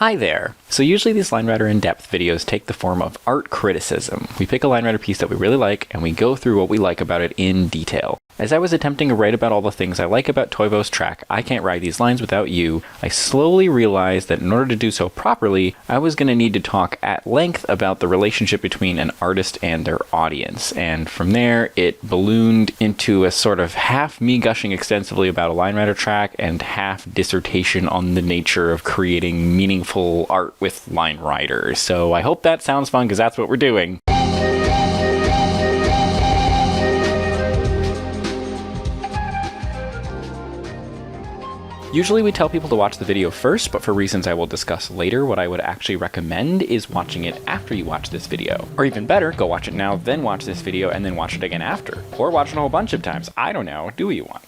Hi there! So usually these Linewriter in-depth videos take the form of art criticism. We pick a Linewriter piece that we really like, and we go through what we like about it in detail. As I was attempting to write about all the things I like about Toivo's track, I Can't Ride These Lines Without You, I slowly realized that in order to do so properly, I was going to need to talk at length about the relationship between an artist and their audience. And from there, it ballooned into a sort of half me gushing extensively about a Linewriter track and half dissertation on the nature of creating meaningful art with Linewriter. So I hope that sounds fun, because that's what we're doing. Usually we tell people to watch the video first, but for reasons I will discuss later, what I would actually recommend is watching it after you watch this video. Or even better, go watch it now, then watch this video, and then watch it again after. Or watch it a whole bunch of times. I don't know. Do what you want.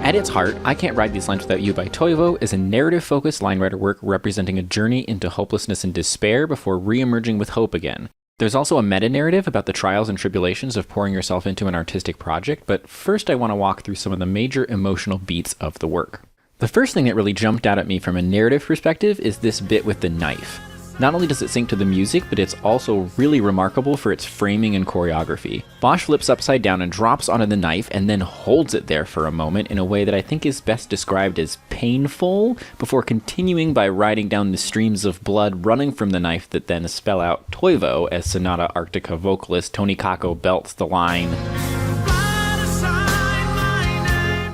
At its heart, I Can't Ride These Lines Without You by Toivo is a narrative-focused Linewriter work representing a journey into hopelessness and despair before re-emerging with hope again. There's also a meta-narrative about the trials and tribulations of pouring yourself into an artistic project, but first I want to walk through some of the major emotional beats of the work. The first thing that really jumped out at me from a narrative perspective is this bit with the knife. Not only does it sync to the music, but it's also really remarkable for its framing and choreography. Bosch flips upside down and drops onto the knife and then holds it there for a moment in a way that I think is best described as painful, before continuing by riding down the streams of blood running from the knife that then spell out Toivo as Sonata Arctica vocalist Tony Kakko belts the line.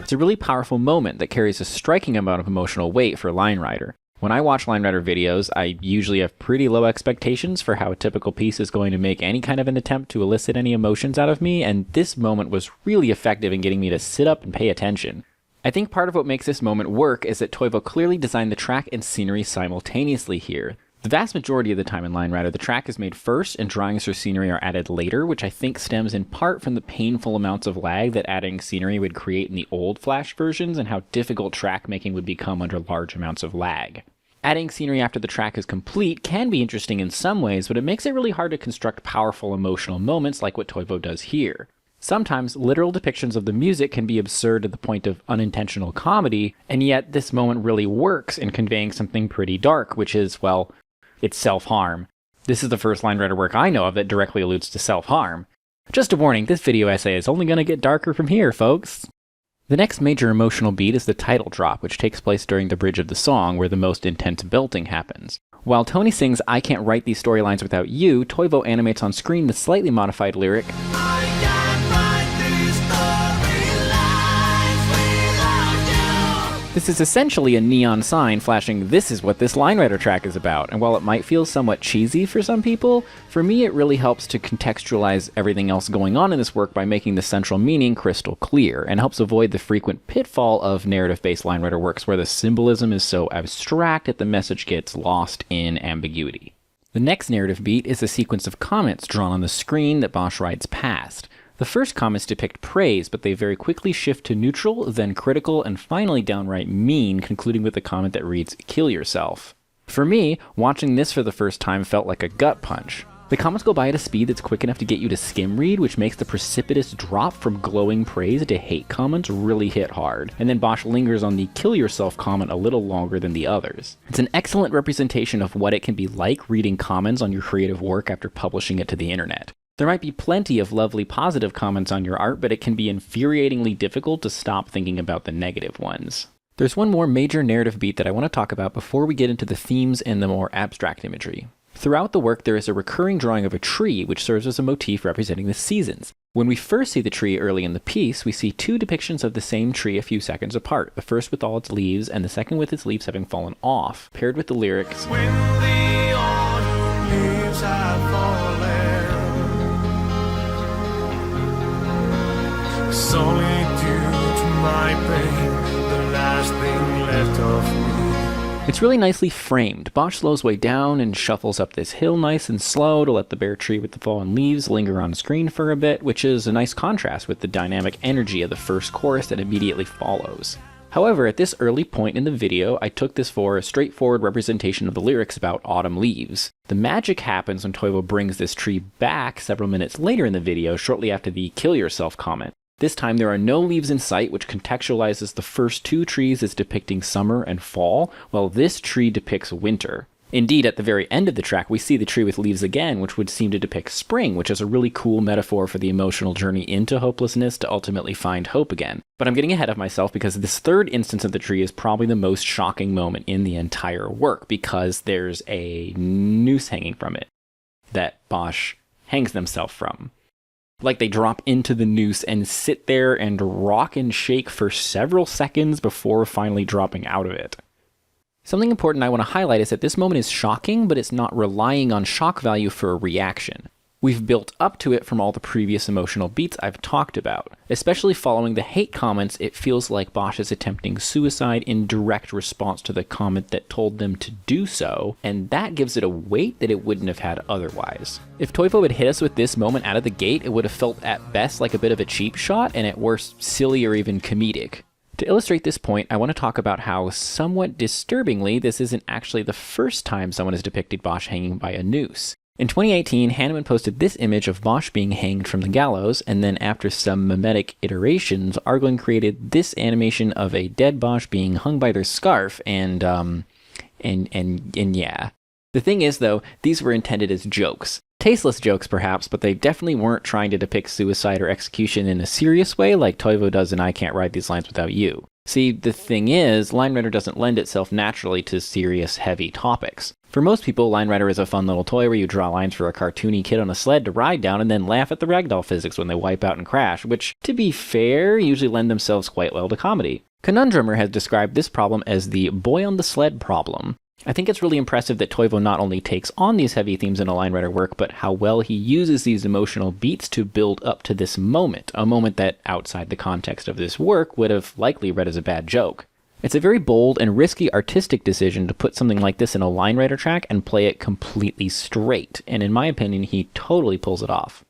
It's a really powerful moment that carries a striking amount of emotional weight for Linewriter. When I watch Linewriter videos, I usually have pretty low expectations for how a typical piece is going to make any kind of an attempt to elicit any emotions out of me, and this moment was really effective in getting me to sit up and pay attention. I think part of what makes this moment work is that Toivo clearly designed the track and scenery simultaneously here. The vast majority of the time in Linewriter, the track is made first and drawings or scenery are added later, which I think stems in part from the painful amounts of lag that adding scenery would create in the old Flash versions and how difficult track making would become under large amounts of lag. Adding scenery after the track is complete can be interesting in some ways, but it makes it really hard to construct powerful emotional moments like what Toivo does here. Sometimes literal depictions of the music can be absurd to the point of unintentional comedy, and yet this moment really works in conveying something pretty dark, which is, well, it's self-harm. This is the first Linewriter work I know of that directly alludes to self-harm. Just a warning, this video essay is only going to get darker from here, folks. The next major emotional beat is the title drop, which takes place during the bridge of the song, where the most intense belting happens. While Tony sings I Can't Write These Storylines Without You, Toivo animates on screen the slightly modified lyric, This is essentially a neon sign flashing "This is what this Linewriter track is about," and while it might feel somewhat cheesy for some people, for me it really helps to contextualize everything else going on in this work by making the central meaning crystal clear, and helps avoid the frequent pitfall of narrative-based Linewriter works where the symbolism is so abstract that the message gets lost in ambiguity. The next narrative beat is a sequence of comments drawn on the screen that Bosch rides past. The first comments depict praise, but they very quickly shift to neutral, then critical, and finally downright mean, concluding with a comment that reads, "Kill yourself." For me, watching this for the first time felt like a gut punch. The comments go by at a speed that's quick enough to get you to skim read, which makes the precipitous drop from glowing praise to hate comments really hit hard, and then Bosch lingers on the "kill yourself" comment a little longer than the others. It's an excellent representation of what it can be like reading comments on your creative work after publishing it to the internet. There might be plenty of lovely positive comments on your art, but it can be infuriatingly difficult to stop thinking about the negative ones. There's one more major narrative beat that I want to talk about before we get into the themes and the more abstract imagery. Throughout the work, there is a recurring drawing of a tree, which serves as a motif representing the seasons. When we first see the tree early in the piece, we see two depictions of the same tree a few seconds apart, the first with all its leaves, and the second with its leaves having fallen off, paired with the lyrics, "When the autumn leaves have fallen, it's only due to my pain, the last thing left of me." It's really nicely framed. Bosch slows way down and shuffles up this hill nice and slow to let the bare tree with the fallen leaves linger on screen for a bit, which is a nice contrast with the dynamic energy of the first chorus that immediately follows. However, at this early point in the video, I took this for a straightforward representation of the lyrics about autumn leaves. The magic happens when Toivo brings this tree back several minutes later in the video, shortly after the "kill yourself" comment. This time there are no leaves in sight, which contextualizes the first two trees as depicting summer and fall, while this tree depicts winter. Indeed, at the very end of the track, we see the tree with leaves again, which would seem to depict spring, which is a really cool metaphor for the emotional journey into hopelessness to ultimately find hope again. But I'm getting ahead of myself because this third instance of the tree is probably the most shocking moment in the entire work, because there's a noose hanging from it that Bosch hangs themselves from. Like they drop into the noose and sit there and rock and shake for several seconds before finally dropping out of it. Something important I want to highlight is that this moment is shocking, but it's not relying on shock value for a reaction. We've built up to it from all the previous emotional beats I've talked about. Especially following the hate comments, it feels like Bosch is attempting suicide in direct response to the comment that told them to do so, and that gives it a weight that it wouldn't have had otherwise. If Toivo had hit us with this moment out of the gate, it would have felt at best like a bit of a cheap shot, and at worst silly or even comedic. To illustrate this point, I want to talk about how, somewhat disturbingly, this isn't actually the first time someone has depicted Bosch hanging by a noose. In 2018, Hanneman posted this image of Bosch being hanged from the gallows, and then after some mimetic iterations, Argolin created this animation of a dead Bosch being hung by their scarf, and yeah. The thing is, though, these were intended as jokes. Tasteless jokes, perhaps, but they definitely weren't trying to depict suicide or execution in a serious way like Toivo does in I Can't Ride These Lines Without You. See, the thing is, Line Rider doesn't lend itself naturally to serious, heavy topics. For most people, Line Rider is a fun little toy where you draw lines for a cartoony kid on a sled to ride down and then laugh at the ragdoll physics when they wipe out and crash, which, to be fair, usually lend themselves quite well to comedy. Conundrummer has described this problem as the boy on the sled problem. I think it's really impressive that Toivo not only takes on these heavy themes in a Line Rider work, but how well he uses these emotional beats to build up to this moment, a moment that, outside the context of this work, would have likely read as a bad joke. It's a very bold and risky artistic decision to put something like this in a Line Rider track and play it completely straight, and in my opinion, he totally pulls it off.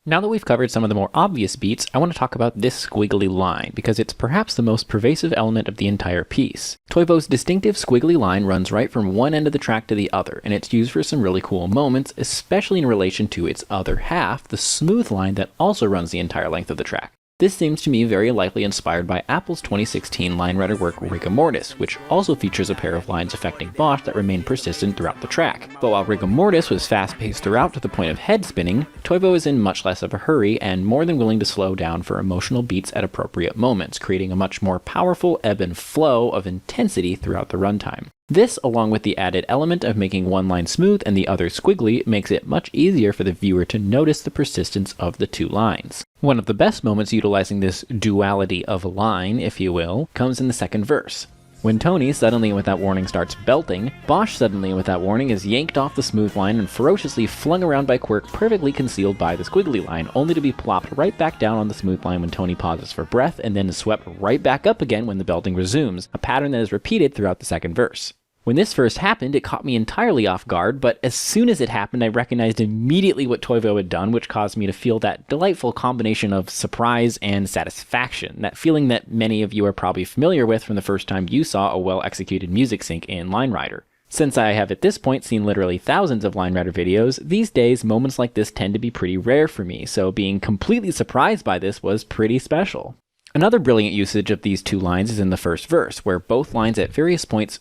Now that we've covered some of the more obvious beats, I want to talk about this squiggly line, because it's perhaps the most pervasive element of the entire piece. Toivo's distinctive squiggly line runs right from one end of the track to the other, and it's used for some really cool moments, especially in relation to its other half, the smooth line that also runs the entire length of the track. This seems to me very likely inspired by Apple's 2016 Line Rider work Rigor Mortis, which also features a pair of lines affecting Bosch that remain persistent throughout the track. But while Rigor Mortis was fast-paced throughout to the point of head spinning, Toivo is in much less of a hurry and more than willing to slow down for emotional beats at appropriate moments, creating a much more powerful ebb and flow of intensity throughout the runtime. This, along with the added element of making one line smooth and the other squiggly, makes it much easier for the viewer to notice the persistence of the two lines. One of the best moments utilizing this duality of line, if you will, comes in the second verse. When Tony, suddenly and without warning, starts belting, Bosch, suddenly and without warning, is yanked off the smooth line and ferociously flung around by Quirk, perfectly concealed by the squiggly line, only to be plopped right back down on the smooth line when Tony pauses for breath, and then is swept right back up again when the belting resumes, a pattern that is repeated throughout the second verse. When this first happened, it caught me entirely off guard, but as soon as it happened, I recognized immediately what Toivo had done, which caused me to feel that delightful combination of surprise and satisfaction, that feeling that many of you are probably familiar with from the first time you saw a well-executed music sync in Line Rider. Since I have at this point seen literally thousands of Line Rider videos, these days moments like this tend to be pretty rare for me, so being completely surprised by this was pretty special. Another brilliant usage of these two lines is in the first verse, where both lines at various points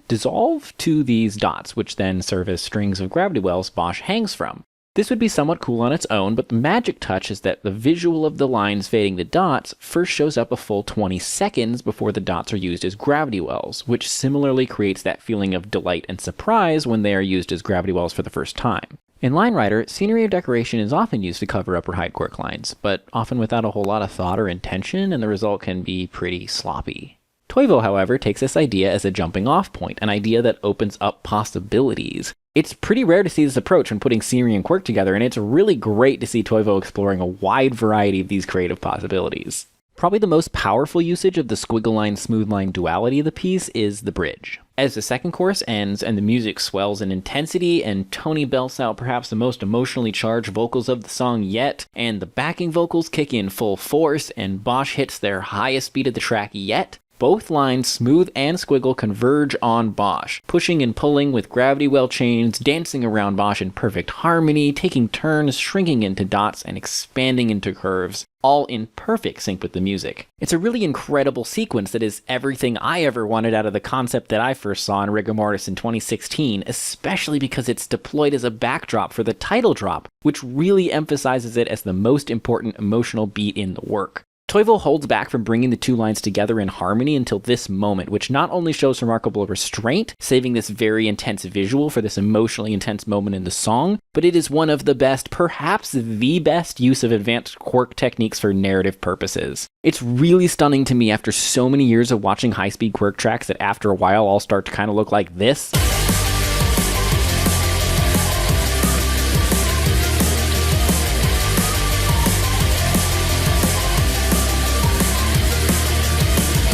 dissolve to these dots, which then serve as strings of gravity wells Bosch hangs from. This would be somewhat cool on its own, but the magic touch is that the visual of the lines fading the dots first shows up a full 20 seconds before the dots are used as gravity wells, which similarly creates that feeling of delight and surprise when they are used as gravity wells for the first time. In Line Rider, scenery or decoration is often used to cover up or hide Quirk lines, but often without a whole lot of thought or intention, and the result can be pretty sloppy. Toivo, however, takes this idea as a jumping off point, an idea that opens up possibilities. It's pretty rare to see this approach when putting scenery and Quirk together, and it's really great to see Toivo exploring a wide variety of these creative possibilities. Probably the most powerful usage of the squiggle line smooth line duality of the piece is the bridge. As the second chorus ends and the music swells in intensity and Tony belts out perhaps the most emotionally charged vocals of the song yet, and the backing vocals kick in full force and Bosch hits their highest beat of the track yet, both lines, Smooth and Squiggle, converge on Bosch, pushing and pulling with gravity well chains, dancing around Bosch in perfect harmony, taking turns, shrinking into dots, and expanding into curves, all in perfect sync with the music. It's a really incredible sequence that is everything I ever wanted out of the concept that I first saw in Rigor Mortis in 2016, especially because it's deployed as a backdrop for the title drop, which really emphasizes it as the most important emotional beat in the work. Toivo holds back from bringing the two lines together in harmony until this moment, which not only shows remarkable restraint, saving this very intense visual for this emotionally intense moment in the song, but it is one of the best, perhaps the best use of advanced quirk techniques for narrative purposes. It's really stunning to me after so many years of watching high-speed quirk tracks that after a while all start to kind of look like this.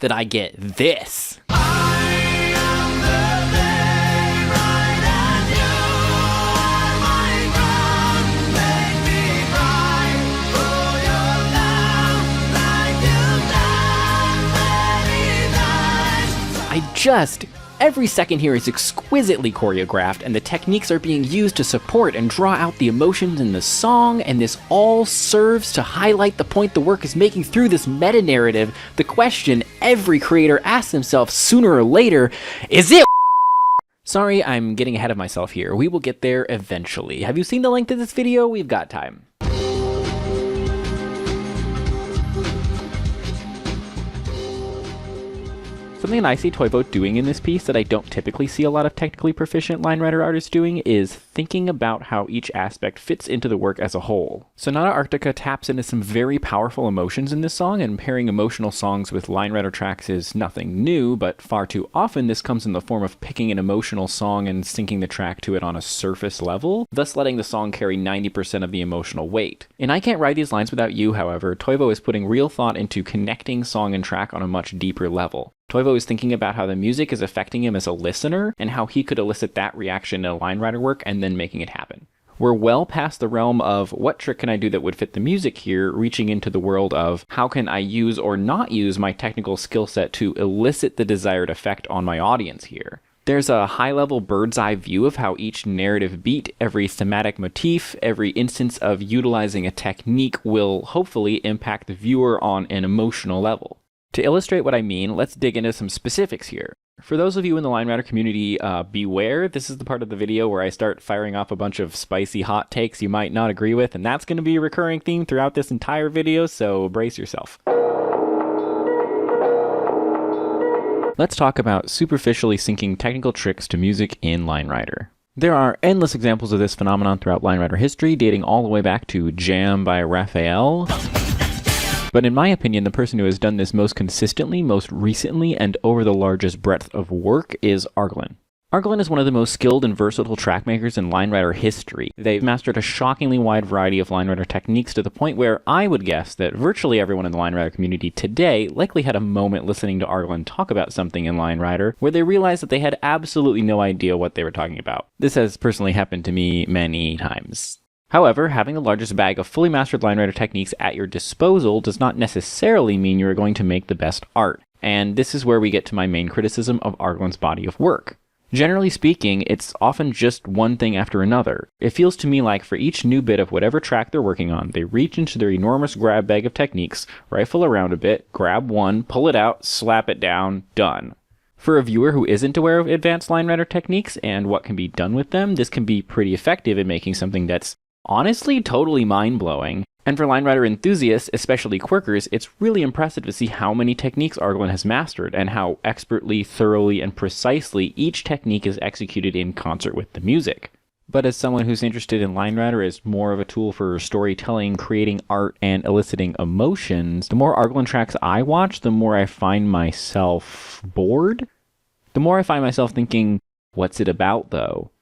That I get this. Every second here is exquisitely choreographed, and the techniques are being used to support and draw out the emotions in the song, and this all serves to highlight the point the work is making through this meta-narrative. The question every creator asks himself sooner or later, is it? Sorry, I'm getting ahead of myself here. We will get there eventually. Have you seen the length of this video? We've got time. Something that I see Toivo doing in this piece that I don't typically see a lot of technically proficient line writer artists doing is thinking about how each aspect fits into the work as a whole. Sonata Arctica taps into some very powerful emotions in this song, and pairing emotional songs with line writer tracks is nothing new, but far too often this comes in the form of picking an emotional song and syncing the track to it on a surface level, thus letting the song carry 90% of the emotional weight. In I Can't Ride These Lines Without You, however, Toivo is putting real thought into connecting song and track on a much deeper level. Toivo is thinking about how the music is affecting him as a listener, and how he could elicit that reaction in a line writer work and then making it happen. We're well past the realm of what trick can I do that would fit the music here, reaching into the world of how can I use or not use my technical skill set to elicit the desired effect on my audience here. There's a high-level bird's-eye view of how each narrative beat, every thematic motif, every instance of utilizing a technique will hopefully impact the viewer on an emotional level. To illustrate what I mean, let's dig into some specifics here. For those of you in the line writer community, beware, this is the part of the video where I start firing off a bunch of spicy hot takes you might not agree with, and that's going to be a recurring theme throughout this entire video, so brace yourself. Let's talk about superficially syncing technical tricks to music in line writer. There are endless examples of this phenomenon throughout line writer history, dating all the way back to Jam by Raphael. But in my opinion, the person who has done this most consistently, most recently, and over the largest breadth of work is Arglin. Arglin is one of the most skilled and versatile track makers in line writer history. They've mastered a shockingly wide variety of line writer techniques to the point where I would guess that virtually everyone in the line writer community today likely had a moment listening to Arglin talk about something in line writer where they realized that they had absolutely no idea what they were talking about. This has personally happened to me many times. However, having the largest bag of fully mastered line writer techniques at your disposal does not necessarily mean you are going to make the best art, and this is where we get to my main criticism of Arglin's body of work. Generally speaking, it's often just one thing after another. It feels to me like for each new bit of whatever track they're working on, they reach into their enormous grab bag of techniques, rifle around a bit, grab one, pull it out, slap it down, done. For a viewer who isn't aware of advanced line writer techniques and what can be done with them, this can be pretty effective in making something that's honestly totally mind-blowing. And for line writer enthusiasts, especially quirkers, it's really impressive to see how many techniques Arglin has mastered and how expertly, thoroughly, and precisely each technique is executed in concert with the music. But as someone who's interested in line writer as more of a tool for storytelling, creating art, and eliciting emotions, the more Arglin tracks I watch, the more I find myself bored. The more I find myself thinking, what's it about though?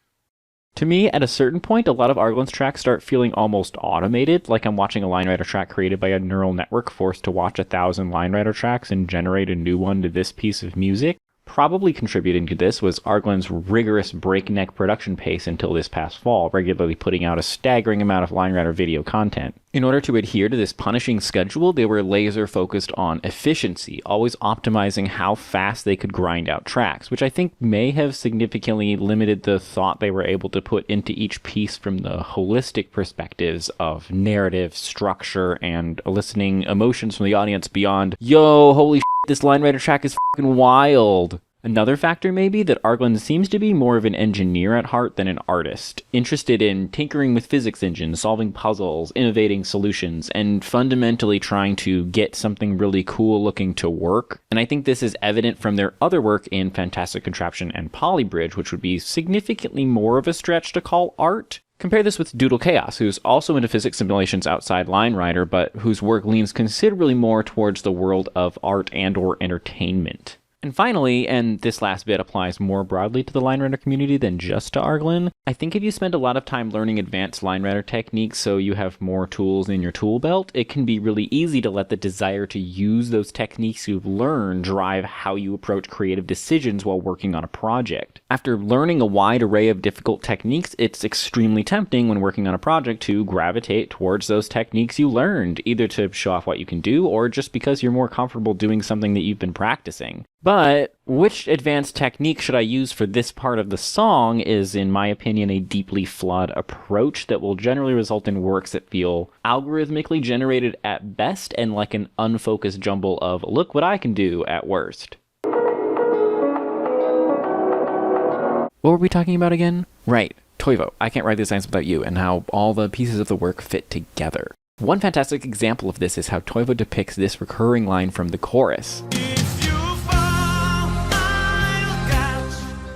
To me, at a certain point, a lot of Arglin's tracks start feeling almost automated, like I'm watching a line writer track created by a neural network forced to watch 1,000 line writer tracks and generate a new one to this piece of music. Probably contributing to this was Arglin's rigorous breakneck production pace until this past fall, regularly putting out a staggering amount of Line Rider video content. In order to adhere to this punishing schedule, they were laser focused on efficiency, always optimizing how fast they could grind out tracks, which I think may have significantly limited the thought they were able to put into each piece from the holistic perspectives of narrative, structure, and eliciting emotions from the audience beyond, yo, holy shit, this Line Rider track is fucking wild. Another factor may be that Arglin seems to be more of an engineer at heart than an artist, interested in tinkering with physics engines, solving puzzles, innovating solutions, and fundamentally trying to get something really cool looking to work. And I think this is evident from their other work in Fantastic Contraption and Polybridge, which would be significantly more of a stretch to call art. Compare this with Doodle Chaos, who's also into physics simulations outside Line Rider, but whose work leans considerably more towards the world of art and/or entertainment. And finally, and this last bit applies more broadly to the Line Rider community than just to Arglin, I think if you spend a lot of time learning advanced Line Rider techniques so you have more tools in your tool belt, it can be really easy to let the desire to use those techniques you've learned drive how you approach creative decisions while working on a project. After learning a wide array of difficult techniques, it's extremely tempting when working on a project to gravitate towards those techniques you learned, either to show off what you can do or just because you're more comfortable doing something that you've been practicing. But which advanced technique should I use for this part of the song is, in my opinion, a deeply flawed approach that will generally result in works that feel algorithmically generated at best and like an unfocused jumble of look what I can do at worst. What were we talking about again? Right, Toivo, I Can't Write These Lines Without You, and how all the pieces of the work fit together. One fantastic example of this is how Toivo depicts this recurring line from the chorus.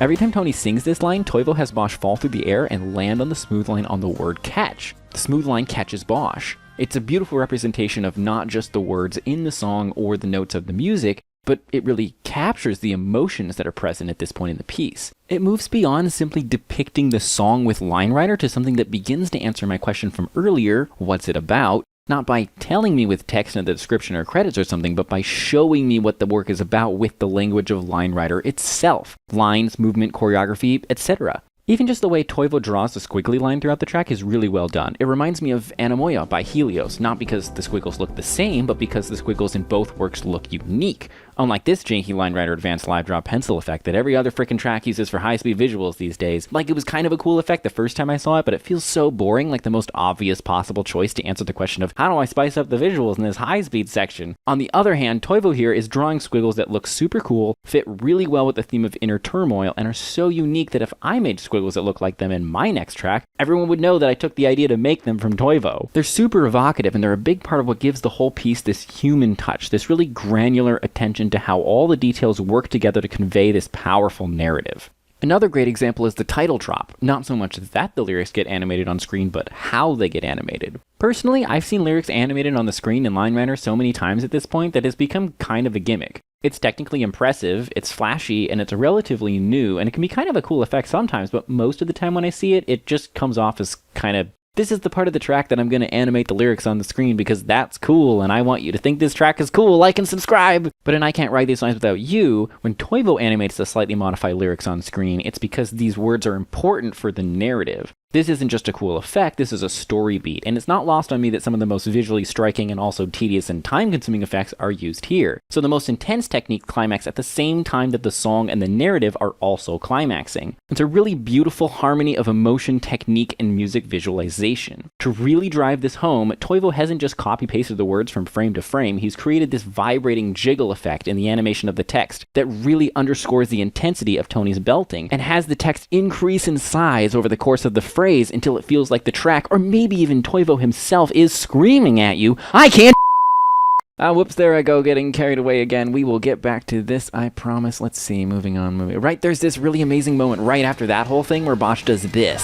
Every time Tony sings this line, Toivo has Bosch fall through the air and land on the smooth line on the word catch. The smooth line catches Bosch. It's a beautiful representation of not just the words in the song or the notes of the music, but it really captures the emotions that are present at this point in the piece. It moves beyond simply depicting the song with Line Rider to something that begins to answer my question from earlier, what's it about? Not by telling me with text in the description or credits or something, but by showing me what the work is about with the language of Line Rider itself. Lines, movement, choreography, etc. Even just the way Toivo draws the squiggly line throughout the track is really well done. It reminds me of Anemoia by Helios, not because the squiggles look the same, but because the squiggles in both works look unique. Unlike this janky Line Rider Advanced Live Draw pencil effect that every other frickin' track uses for high-speed visuals these days. Like, it was kind of a cool effect the first time I saw it, but it feels so boring, like the most obvious possible choice to answer the question of how do I spice up the visuals in this high-speed section? On the other hand, Toivo here is drawing squiggles that look super cool, fit really well with the theme of inner turmoil, and are so unique that if I made squiggles that look like them in my next track, everyone would know that I took the idea to make them from Toivo. They're super evocative, and they're a big part of what gives the whole piece this human touch, this really granular attention to how all the details work together to convey this powerful narrative. Another great example is the title drop. Not so much that the lyrics get animated on screen, but how they get animated. Personally, I've seen lyrics animated on the screen in Line Rider so many times at this point that it's become kind of a gimmick. It's technically impressive, it's flashy, and it's relatively new, and it can be kind of a cool effect sometimes, but most of the time when I see it, it just comes off as kind of, this is the part of the track that I'm going to animate the lyrics on the screen because that's cool and I want you to think this track is cool, like and subscribe! But in I Can't Write These Lines Without You, when Toivo animates the slightly modified lyrics on screen, it's because these words are important for the narrative. This isn't just a cool effect, this is a story beat, and it's not lost on me that some of the most visually striking and also tedious and time-consuming effects are used here. So the most intense techniques climax at the same time that the song and the narrative are also climaxing. It's a really beautiful harmony of emotion, technique, and music visualization. To really drive this home, Toivo hasn't just copy-pasted the words from frame to frame, he's created this vibrating jiggle effect in the animation of the text that really underscores the intensity of Tony's belting, and has the text increase in size over the course of the phrase until it feels like the track, or maybe even Toivo himself, is screaming at you, I can't. Whoops, there I go, getting carried away again. We will get back to this, I promise. Let's see, moving on. Right, there's this really amazing moment right after that whole thing where Bosch does this.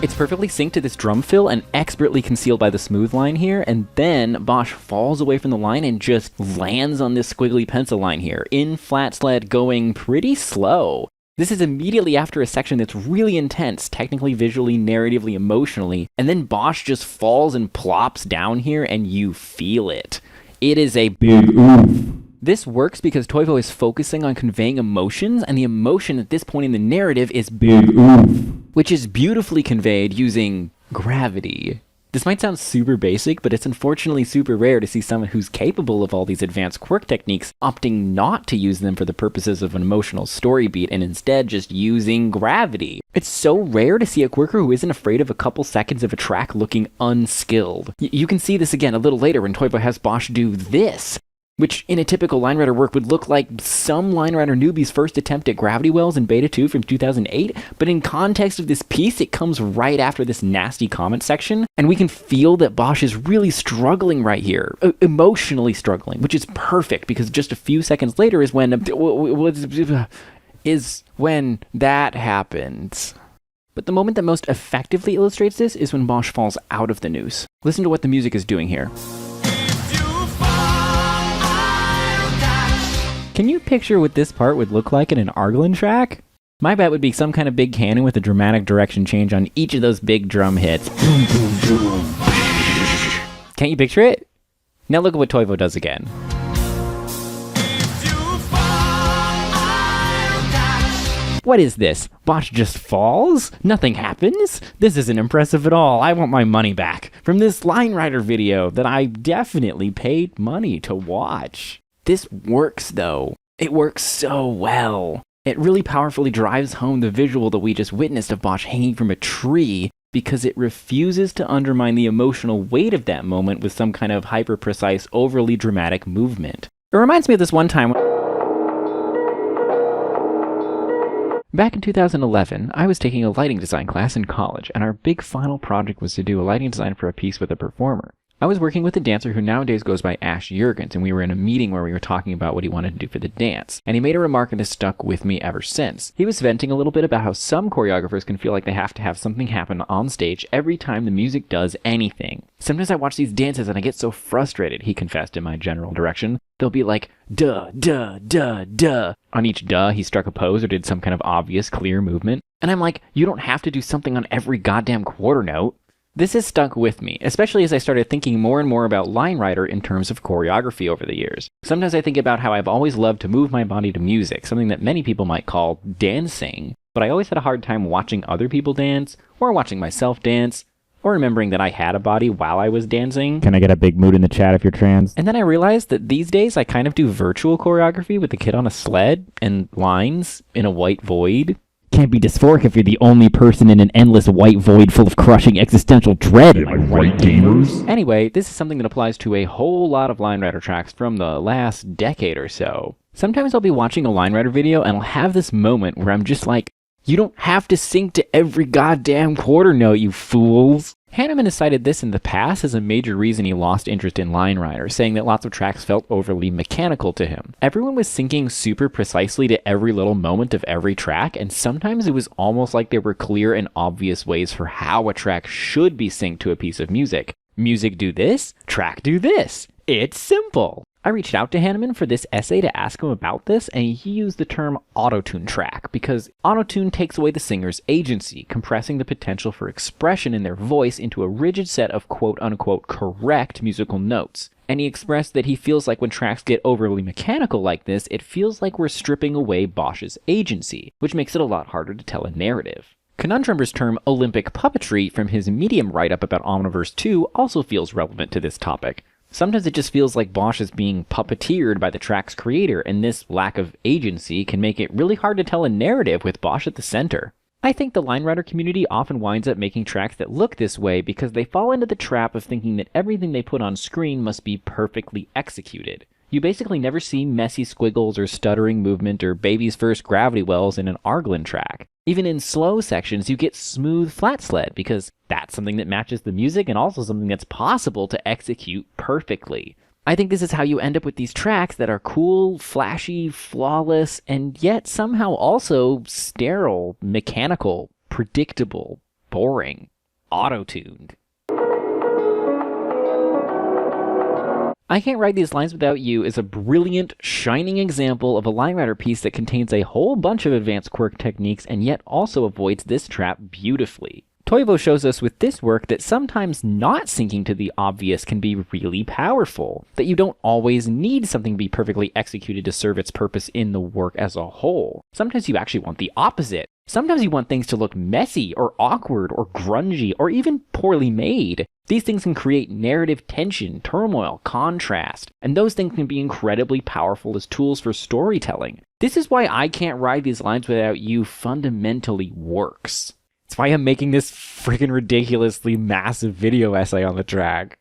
It's perfectly synced to this drum fill and expertly concealed by the smooth line here, and then Bosch falls away from the line and just lands on this squiggly pencil line here, in flat sled going pretty slow. This is immediately after a section that's really intense, technically, visually, narratively, emotionally, and then Bosch just falls and plops down here and you feel it. It is a big oof. This works because Toivo is focusing on conveying emotions, and the emotion at this point in the narrative is big oof, which is beautifully conveyed using gravity. This might sound super basic, but it's unfortunately super rare to see someone who's capable of all these advanced quirk techniques opting not to use them for the purposes of an emotional story beat and instead just using gravity. It's so rare to see a quirker who isn't afraid of a couple seconds of a track looking unskilled. You can see this again a little later when Toivo has Bosch do this, which in a typical Line Rider work would look like some Line Rider newbie's first attempt at Gravity Wells in Beta 2 from 2008, but in context of this piece, it comes right after this nasty comment section, and we can feel that Bosch is really struggling right here, emotionally struggling, which is perfect, because just a few seconds later is when that happens. But the moment that most effectively illustrates this is when Bosch falls out of the noose. Listen to what the music is doing here. Can you picture what this part would look like in an Argolin track? My bet would be some kind of big cannon with a dramatic direction change on each of those big drum hits. Boom, boom, boom. Can't you picture it? Now look at what Toivo does again. What is this? Bosch just falls? Nothing happens? This isn't impressive at all. I want my money back from this Line Rider video that I definitely paid money to watch. This works, though. It works so well. It really powerfully drives home the visual that we just witnessed of Bosch hanging from a tree, because it refuses to undermine the emotional weight of that moment with some kind of hyper-precise, overly dramatic movement. It reminds me of this one time back in 2011, I was taking a lighting design class in college, and our big final project was to do a lighting design for a piece with a performer. I was working with a dancer who nowadays goes by Ash Jurgens, and we were in a meeting where we were talking about what he wanted to do for the dance. And he made a remark that has stuck with me ever since. He was venting a little bit about how some choreographers can feel like they have to have something happen on stage every time the music does anything. Sometimes I watch these dances and I get so frustrated, he confessed in my general direction. They'll be like, duh, duh, duh, duh. On each duh, he struck a pose or did some kind of obvious, clear movement. And I'm like, you don't have to do something on every goddamn quarter note. This has stuck with me, especially as I started thinking more and more about Line Rider in terms of choreography over the years. Sometimes I think about how I've always loved to move my body to music, something that many people might call dancing, but I always had a hard time watching other people dance, or watching myself dance, or remembering that I had a body while I was dancing. Can I get a big mood in the chat if you're trans? And then I realized that these days I kind of do virtual choreography with a kid on a sled and lines in a white void. Can't be dysphoric if you're the only person in an endless white void full of crushing existential dread. Am I right, gamers? Anyway, this is something that applies to a whole lot of Line Rider tracks from the last decade or so. Sometimes I'll be watching a Line Rider video and I'll have this moment where I'm just like, you don't have to sync to every goddamn quarter note, you fools. Hanneman has cited this in the past as a major reason he lost interest in Line Rider, saying that lots of tracks felt overly mechanical to him. Everyone was syncing super precisely to every little moment of every track, and sometimes it was almost like there were clear and obvious ways for how a track should be synced to a piece of music. Music do this, track do this. It's simple. I reached out to Hanneman for this essay to ask him about this, and he used the term autotune track, because autotune takes away the singer's agency, compressing the potential for expression in their voice into a rigid set of quote-unquote correct musical notes. And he expressed that he feels like when tracks get overly mechanical like this, it feels like we're stripping away Bosch's agency, which makes it a lot harder to tell a narrative. Conundrumber's term Olympic puppetry from his Medium write-up about Omniverse 2 also feels relevant to this topic. Sometimes it just feels like Bosch is being puppeteered by the track's creator, and this lack of agency can make it really hard to tell a narrative with Bosch at the center. I think the Line Rider community often winds up making tracks that look this way because they fall into the trap of thinking that everything they put on screen must be perfectly executed. You basically never see messy squiggles or stuttering movement or baby's first gravity wells in an Argolin track. Even in slow sections, you get smooth flat sled because that's something that matches the music and also something that's possible to execute perfectly. I think this is how you end up with these tracks that are cool, flashy, flawless, and yet somehow also sterile, mechanical, predictable, boring, auto-tuned. I Can't Write These Lines Without You is a brilliant, shining example of a Line Rider piece that contains a whole bunch of advanced quirk techniques and yet also avoids this trap beautifully. Toivo shows us with this work that sometimes not syncing to the obvious can be really powerful, that you don't always need something to be perfectly executed to serve its purpose in the work as a whole. Sometimes you actually want the opposite. Sometimes you want things to look messy or awkward or grungy or even poorly made. These things can create narrative tension, turmoil, contrast, and those things can be incredibly powerful as tools for storytelling. This is why I Can't Ride These Lines Without You fundamentally works. It's why I'm making this freaking ridiculously massive video essay on the track.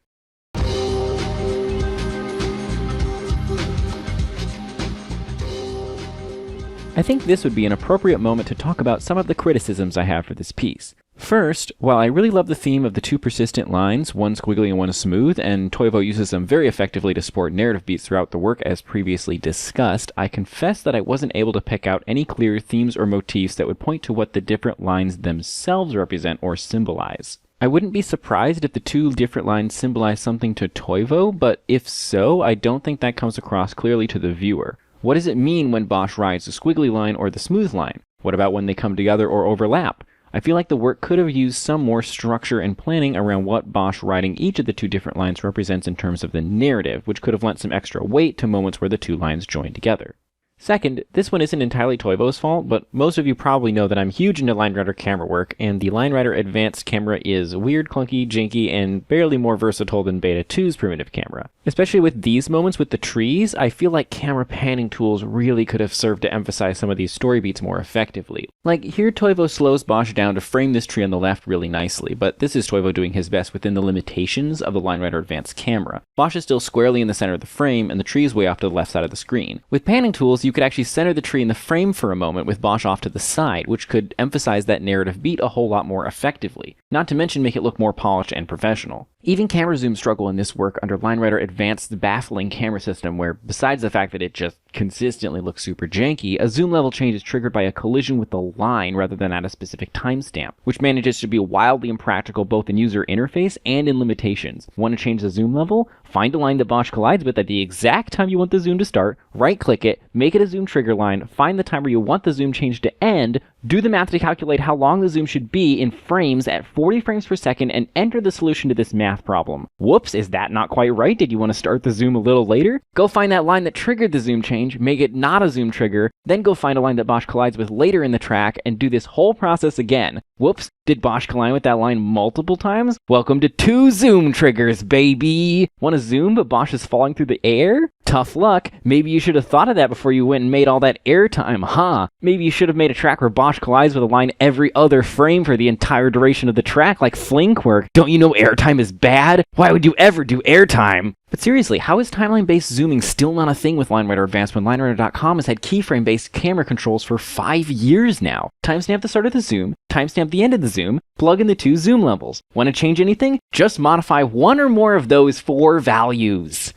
I think this would be an appropriate moment to talk about some of the criticisms I have for this piece. First, while I really love the theme of the two persistent lines, one squiggly and one smooth, and Toivo uses them very effectively to support narrative beats throughout the work as previously discussed, I confess that I wasn't able to pick out any clear themes or motifs that would point to what the different lines themselves represent or symbolize. I wouldn't be surprised if the two different lines symbolize something to Toivo, but if so, I don't think that comes across clearly to the viewer. What does it mean when Bosch rides the squiggly line or the smooth line? What about when they come together or overlap? I feel like the work could have used some more structure and planning around what Bosch riding each of the two different lines represents in terms of the narrative, which could have lent some extra weight to moments where the two lines join together. Second, this one isn't entirely Toivo's fault, but most of you probably know that I'm huge into LineRider camera work, and the LineRider Advanced camera is weird, clunky, janky, and barely more versatile than Beta 2's primitive camera. Especially with these moments with the trees, I feel like camera panning tools really could have served to emphasize some of these story beats more effectively. Like, here Toivo slows Bosch down to frame this tree on the left really nicely, but this is Toivo doing his best within the limitations of the LineRider Advanced camera. Bosch is still squarely in the center of the frame, and the tree is way off to the left side of the screen. With panning tools, you could actually center the tree in the frame for a moment with Bosch off to the side, which could emphasize that narrative beat a whole lot more effectively, not to mention make it look more polished and professional. Even camera zooms struggle in this work under LineRider Advanced's baffling camera system where, besides the fact that it just consistently looks super janky, a zoom level change is triggered by a collision with the line rather than at a specific timestamp, which manages to be wildly impractical both in user interface and in limitations. Want to change the zoom level? Find a line that Bosch collides with at the exact time you want the zoom to start, right-click it, make it a zoom trigger line, find the time where you want the zoom change to end, do the math to calculate how long the zoom should be in frames at 40 frames per second, and enter the solution to this math problem. Whoops, is that not quite right? Did you want to start the zoom a little later? Go find that line that triggered the zoom change, make it not a zoom trigger, then go find a line that Bosch collides with later in the track, and do this whole process again. Whoops, did Bosch collide with that line multiple times? Welcome to 2 zoom triggers, baby! Want to zoom, but Bosch is falling through the air? Tough luck. Maybe you should have thought of that before you went and made all that airtime, huh? Maybe you should have made a track where Bosch collides with a line every other frame for the entire duration of the track, like Flinkwork. Don't you know airtime is bad? Why would you ever do airtime? But seriously, how is timeline-based zooming still not a thing with LineRider Advanced when LineRider.com has had keyframe-based camera controls for 5 years now? Timestamp the start of the zoom, timestamp the end of the zoom, plug in the 2 zoom levels. Want to change anything? Just modify one or more of those 4 values.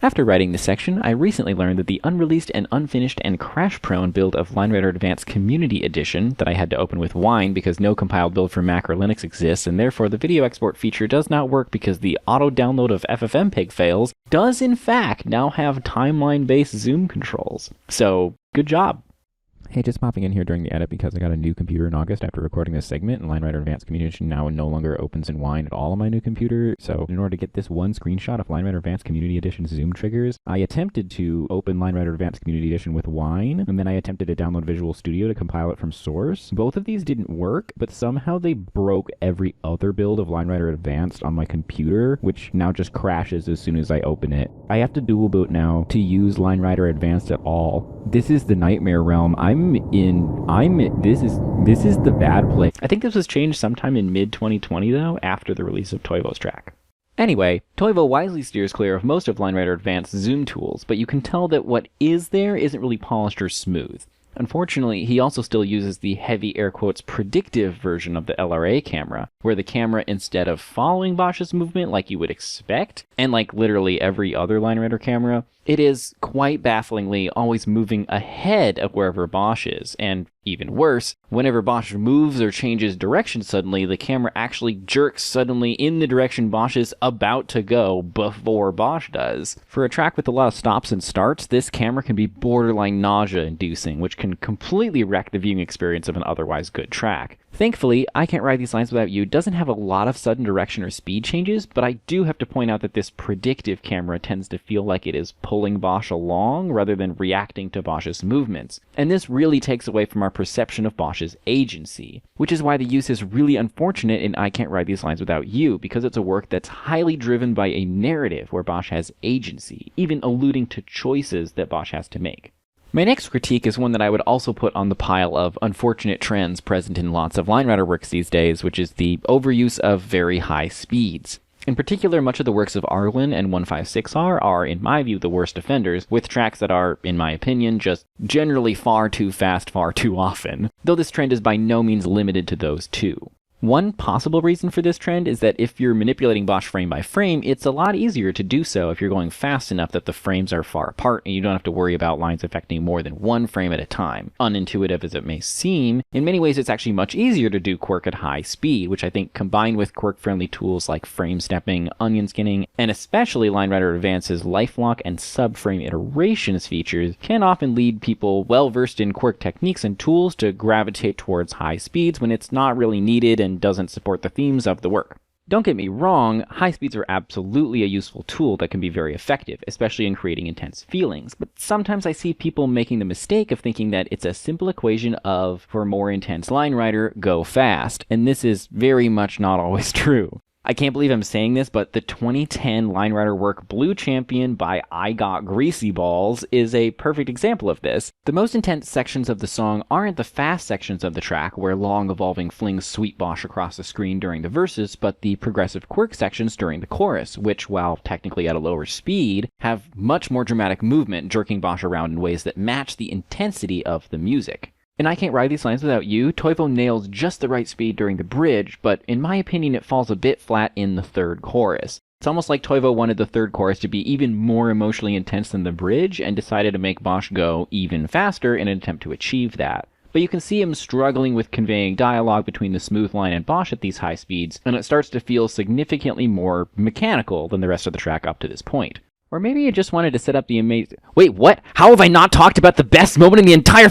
After writing this section, I recently learned that the unreleased and unfinished and crash-prone build of LineRider Advanced Community Edition that I had to open with Wine because no compiled build for Mac or Linux exists, and therefore the video export feature does not work because the auto-download of FFmpeg fails, does in fact now have timeline-based zoom controls. So, good job. Hey, just popping in here during the edit because I got a new computer in August after recording this segment, and LineRider Advanced Community Edition now no longer opens in Wine at all on my new computer. So in order to get this one screenshot of LineRider Advanced Community Edition zoom triggers, I attempted to open LineRider Advanced Community Edition with Wine, and then I attempted to download Visual Studio to compile it from source. Both of these didn't work, but somehow they broke every other build of LineRider Advanced on my computer, which now just crashes as soon as I open it. I have to dual boot now to use LineRider Advanced at all. This is the nightmare realm. This is the bad place. I think this was changed sometime in mid-2020 though, after the release of Toivo's track. Anyway, Toivo wisely steers clear of most of LineRider Advanced zoom tools, but you can tell that what is there isn't really polished or smooth. Unfortunately, he also still uses the heavy air quotes predictive version of the LRA camera, where the camera, instead of following Bosch's movement like you would expect, and like literally every other LineRider camera, It is, quite bafflingly, always moving ahead of wherever Bosch is, and even worse, whenever Bosch moves or changes direction suddenly, the camera actually jerks suddenly in the direction Bosch is about to go before Bosch does. For a track with a lot of stops and starts, this camera can be borderline nausea-inducing, which can completely wreck the viewing experience of an otherwise good track. Thankfully, I Can't Ride These Lines Without You doesn't have a lot of sudden direction or speed changes, but I do have to point out that this predictive camera tends to feel like it is pulling Bosch along rather than reacting to Bosch's movements. And this really takes away from our perception of Bosch's agency, which is why the use is really unfortunate in I Can't Ride These Lines Without You, because it's a work that's highly driven by a narrative where Bosch has agency, even alluding to choices that Bosch has to make. My next critique is one that I would also put on the pile of unfortunate trends present in lots of line rider works these days, which is the overuse of very high speeds. In particular, much of the works of Arlen and 156R are, in my view, the worst offenders, with tracks that are, in my opinion, just generally far too fast far too often, though this trend is by no means limited to those two. One possible reason for this trend is that if you're manipulating Bosch frame by frame, it's a lot easier to do so if you're going fast enough that the frames are far apart and you don't have to worry about lines affecting more than one frame at a time. Unintuitive as it may seem, in many ways it's actually much easier to do Quirk at high speed, which I think combined with Quirk-friendly tools like frame stepping, onion skinning, and especially Line Rider Advance's lifelock and subframe iterations features can often lead people well-versed in Quirk techniques and tools to gravitate towards high speeds when it's not really needed and doesn't support the themes of the work. Don't get me wrong, high speeds are absolutely a useful tool that can be very effective, especially in creating intense feelings, but sometimes I see people making the mistake of thinking that it's a simple equation of, for a more intense line rider, go fast, and this is very much not always true. I can't believe I'm saying this, but the 2010 Line Rider work Blue Champion by I Got Greasy Balls is a perfect example of this. The most intense sections of the song aren't the fast sections of the track, where long evolving flings sweep Bosch across the screen during the verses, but the progressive Quirk sections during the chorus, which, while technically at a lower speed, have much more dramatic movement, jerking Bosch around in ways that match the intensity of the music. In I Can't Ride These Lines Without You, Toivo nails just the right speed during the bridge, but in my opinion it falls a bit flat in the third chorus. It's almost like Toivo wanted the third chorus to be even more emotionally intense than the bridge, and decided to make Bosch go even faster in an attempt to achieve that. But you can see him struggling with conveying dialogue between the smooth line and Bosch at these high speeds, and it starts to feel significantly more mechanical than the rest of the track up to this point. Or maybe he just wanted to set up the amazing— Wait, what? How have I not talked about the best moment in the entire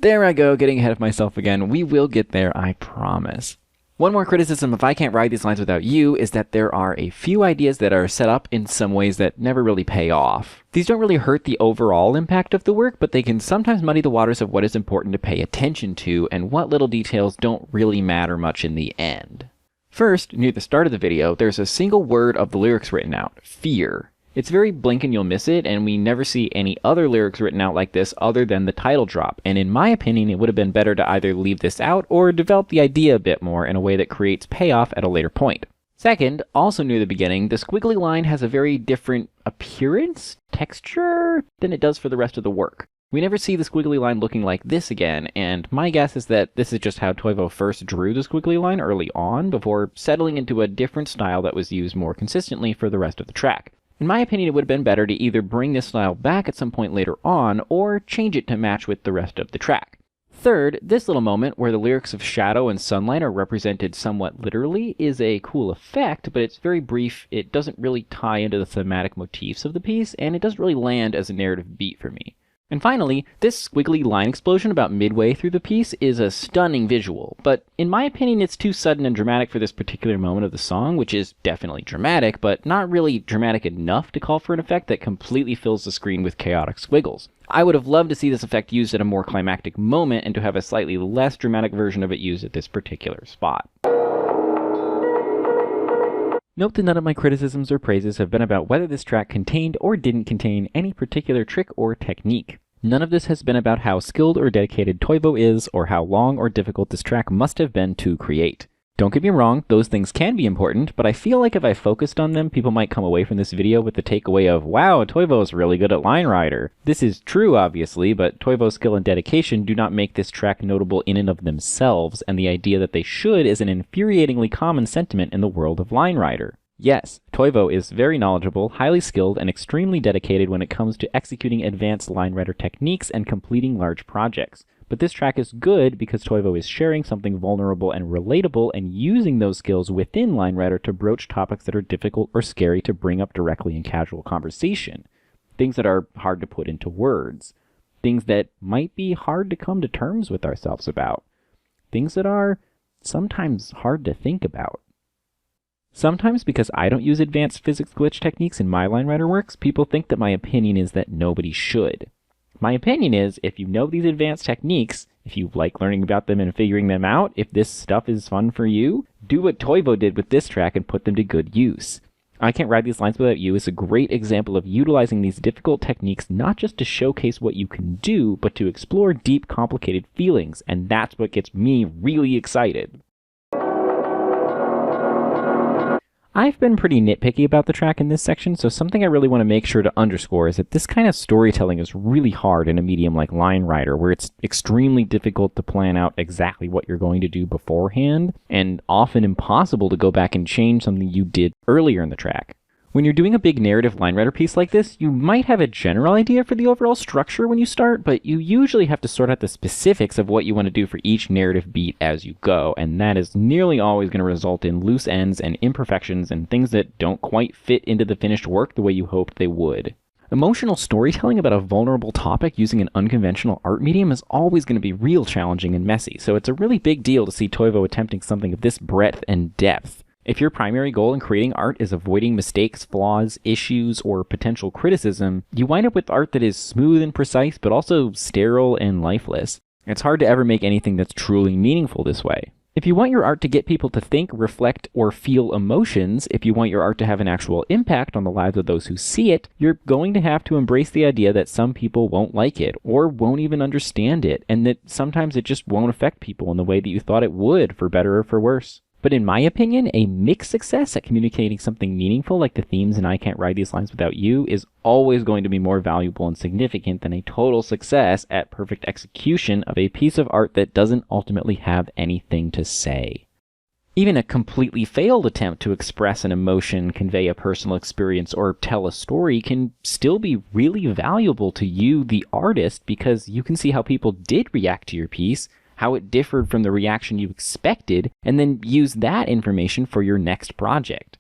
There I go, getting ahead of myself again. We will get there, I promise. One more criticism of I Can't Ride These Lines Without You is that there are a few ideas that are set up in some ways that never really pay off. These don't really hurt the overall impact of the work, but they can sometimes muddy the waters of what is important to pay attention to and what little details don't really matter much in the end. First, near the start of the video, there's a single word of the lyrics written out, fear. It's very blink and you'll miss it, and we never see any other lyrics written out like this other than the title drop, and in my opinion it would have been better to either leave this out or develop the idea a bit more in a way that creates payoff at a later point. Second, also near the beginning, the squiggly line has a very different appearance, texture, than it does for the rest of the work. We never see the squiggly line looking like this again, and my guess is that this is just how Toivo first drew the squiggly line early on, before settling into a different style that was used more consistently for the rest of the track. In my opinion, it would have been better to either bring this style back at some point later on, or change it to match with the rest of the track. Third, this little moment where the lyrics of shadow and sunlight are represented somewhat literally is a cool effect, but it's very brief, it doesn't really tie into the thematic motifs of the piece, and it doesn't really land as a narrative beat for me. And finally, this squiggly line explosion about midway through the piece is a stunning visual, but in my opinion it's too sudden and dramatic for this particular moment of the song, which is definitely dramatic, but not really dramatic enough to call for an effect that completely fills the screen with chaotic squiggles. I would have loved to see this effect used at a more climactic moment and to have a slightly less dramatic version of it used at this particular spot. Note that none of my criticisms or praises have been about whether this track contained or didn't contain any particular trick or technique. None of this has been about how skilled or dedicated Toivo is, or how long or difficult this track must have been to create. Don't get me wrong, those things can be important, but I feel like if I focused on them, people might come away from this video with the takeaway of, wow, Toivo's really good at Line Rider. This is true, obviously, but Toivo's skill and dedication do not make this track notable in and of themselves, and the idea that they should is an infuriatingly common sentiment in the world of Line Rider. Yes, Toivo is very knowledgeable, highly skilled, and extremely dedicated when it comes to executing advanced line writer techniques and completing large projects. But this track is good because Toivo is sharing something vulnerable and relatable and using those skills within line writer to broach topics that are difficult or scary to bring up directly in casual conversation. Things that are hard to put into words. Things that might be hard to come to terms with ourselves about. Things that are sometimes hard to think about. Sometimes because I don't use advanced physics glitch techniques in my line writer works, people think that my opinion is that nobody should. My opinion is, if you know these advanced techniques, if you like learning about them and figuring them out, if this stuff is fun for you, do what Toivo did with this track and put them to good use. I Can't Ride These Lines Without You is a great example of utilizing these difficult techniques not just to showcase what you can do, but to explore deep, complicated feelings, and that's what gets me really excited. I've been pretty nitpicky about the track in this section, so something I really want to make sure to underscore is that this kind of storytelling is really hard in a medium like Line Writer, where it's extremely difficult to plan out exactly what you're going to do beforehand, and often impossible to go back and change something you did earlier in the track. When you're doing a big narrative line writer piece like this, you might have a general idea for the overall structure when you start, but you usually have to sort out the specifics of what you want to do for each narrative beat as you go, and that is nearly always going to result in loose ends and imperfections and things that don't quite fit into the finished work the way you hoped they would. Emotional storytelling about a vulnerable topic using an unconventional art medium is always going to be real challenging and messy, so it's a really big deal to see Toivo attempting something of this breadth and depth. If your primary goal in creating art is avoiding mistakes, flaws, issues, or potential criticism, you wind up with art that is smooth and precise, but also sterile and lifeless. It's hard to ever make anything that's truly meaningful this way. If you want your art to get people to think, reflect, or feel emotions, if you want your art to have an actual impact on the lives of those who see it, you're going to have to embrace the idea that some people won't like it, or won't even understand it, and that sometimes it just won't affect people in the way that you thought it would, for better or for worse. But in my opinion, a mixed success at communicating something meaningful like the themes in I Can't Ride These Lines Without You is always going to be more valuable and significant than a total success at perfect execution of a piece of art that doesn't ultimately have anything to say. Even a completely failed attempt to express an emotion, convey a personal experience, or tell a story can still be really valuable to you, the artist, because you can see how people did react to your piece, how it differed from the reaction you expected, and then use that information for your next project.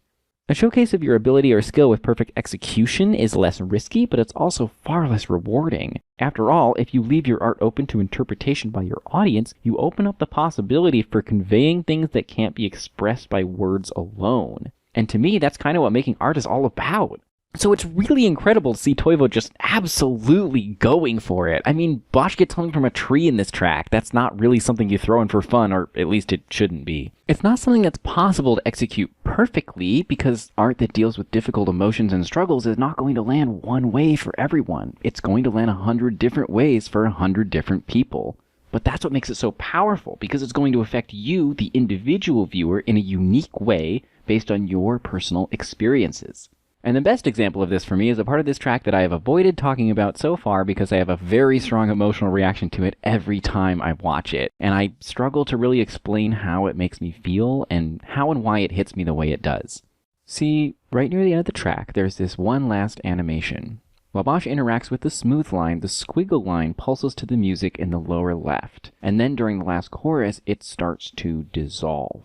A showcase of your ability or skill with perfect execution is less risky, but it's also far less rewarding. After all, if you leave your art open to interpretation by your audience, you open up the possibility for conveying things that can't be expressed by words alone. And to me, that's kind of what making art is all about. So it's really incredible to see Toivo just absolutely going for it. I mean, Bosch gets hung from a tree in this track. That's not really something you throw in for fun, or at least it shouldn't be. It's not something that's possible to execute perfectly, because art that deals with difficult emotions and struggles is not going to land one way for everyone. It's going to land 100 different ways for 100 different people. But that's what makes it so powerful, because it's going to affect you, the individual viewer, in a unique way based on your personal experiences. And the best example of this for me is a part of this track that I have avoided talking about so far because I have a very strong emotional reaction to it every time I watch it. And I struggle to really explain how it makes me feel and how and why it hits me the way it does. See, right near the end of the track, there's this one last animation. While Bosch interacts with the smooth line, the squiggle line pulses to the music in the lower left. And then during the last chorus, it starts to dissolve.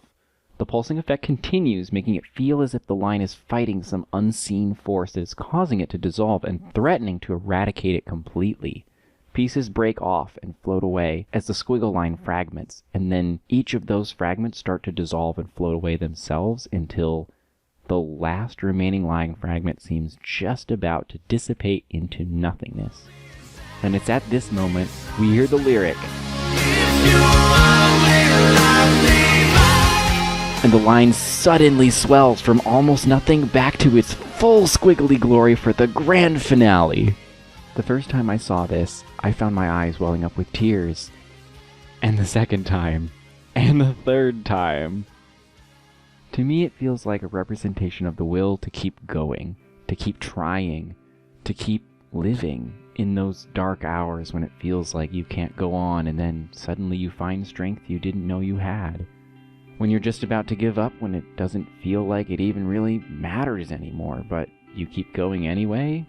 The pulsing effect continues, making it feel as if the line is fighting some unseen force that is causing it to dissolve and threatening to eradicate it completely. Pieces break off and float away as the squiggle line fragments, and then each of those fragments start to dissolve and float away themselves until the last remaining line fragment seems just about to dissipate into nothingness. And it's at this moment we hear the lyric, and the line suddenly swells from almost nothing back to its full squiggly glory for the grand finale. The first time I saw this, I found my eyes welling up with tears. And the second time. And the third time. To me, it feels like a representation of the will to keep going, to keep trying, to keep living in those dark hours when it feels like you can't go on and then suddenly you find strength you didn't know you had. When you're just about to give up, when it doesn't feel like it even really matters anymore, but you keep going anyway,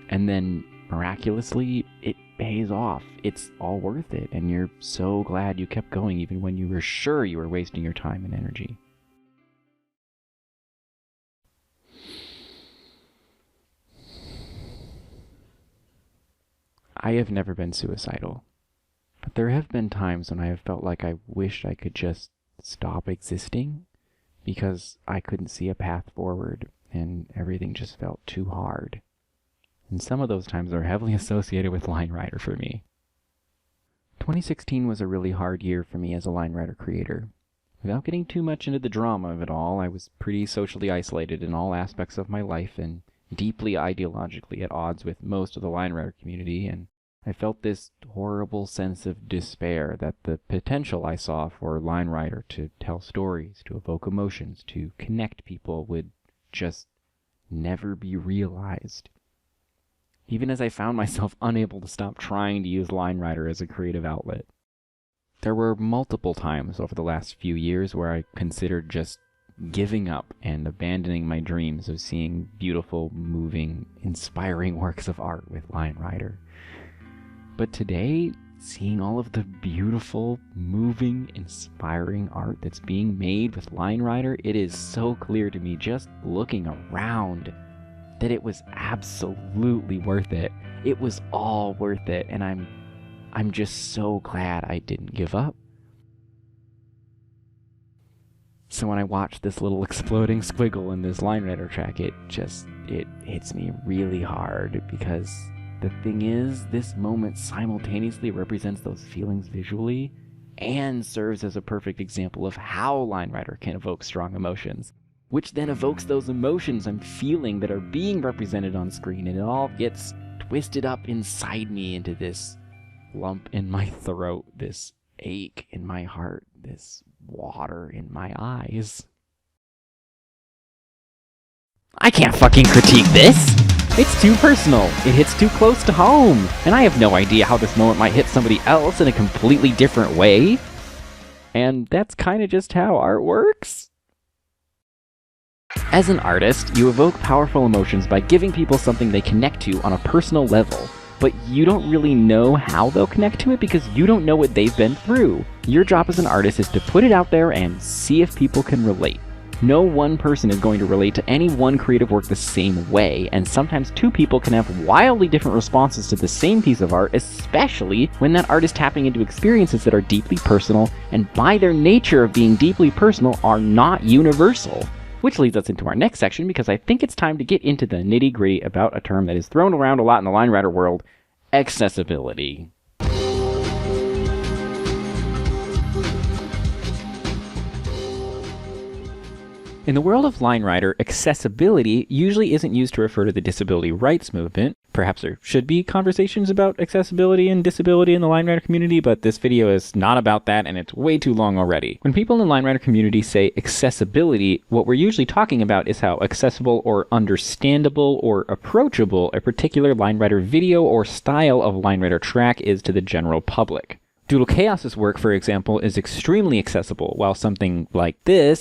and then miraculously, it pays off. It's all worth it, and you're so glad you kept going even when you were sure you were wasting your time and energy. I have never been suicidal, but there have been times when I have felt like I wished I could just stop existing because I couldn't see a path forward and everything just felt too hard. And some of those times are heavily associated with Line Rider for me. 2016 was a really hard year for me as a Line Rider creator. Without getting too much into the drama of it all, I was pretty socially isolated in all aspects of my life and deeply ideologically at odds with most of the Line Rider community, and I felt this horrible sense of despair that the potential I saw for Line Rider to tell stories, to evoke emotions, to connect people would just never be realized. Even as I found myself unable to stop trying to use Line Rider as a creative outlet. There were multiple times over the last few years where I considered just giving up and abandoning my dreams of seeing beautiful, moving, inspiring works of art with Line Rider. But today, seeing all of the beautiful, moving, inspiring art that's being made with Line Rider, it is so clear to me just looking around that it was absolutely worth it. It was all worth it, and I'm just so glad I didn't give up. So when I watch this little exploding squiggle in this Line Rider track, it hits me really hard, because the thing is, this moment simultaneously represents those feelings visually and serves as a perfect example of how Line Rider can evoke strong emotions, which then evokes those emotions I'm feeling that are being represented on screen, and it all gets twisted up inside me into this lump in my throat, this ache in my heart, this water in my eyes. I can't fucking critique this! It's too personal, it hits too close to home, and I have no idea how this moment might hit somebody else in a completely different way. And that's kinda just how art works. As an artist, you evoke powerful emotions by giving people something they connect to on a personal level. But you don't really know how they'll connect to it because you don't know what they've been through. Your job as an artist is to put it out there and see if people can relate. No one person is going to relate to any one creative work the same way, and sometimes two people can have wildly different responses to the same piece of art, especially when that art is tapping into experiences that are deeply personal, and by their nature of being deeply personal, are not universal. Which leads us into our next section, because I think it's time to get into the nitty-gritty about a term that is thrown around a lot in the Line Rider world: accessibility. In the world of Line Rider, accessibility usually isn't used to refer to the disability rights movement. Perhaps there should be conversations about accessibility and disability in the Line Rider community, but this video is not about that, and it's way too long already. When people in the Line Rider community say accessibility, what we're usually talking about is how accessible or understandable or approachable a particular Line Rider video or style of Line Rider track is to the general public. Doodle Chaos's work, for example, is extremely accessible, while something like this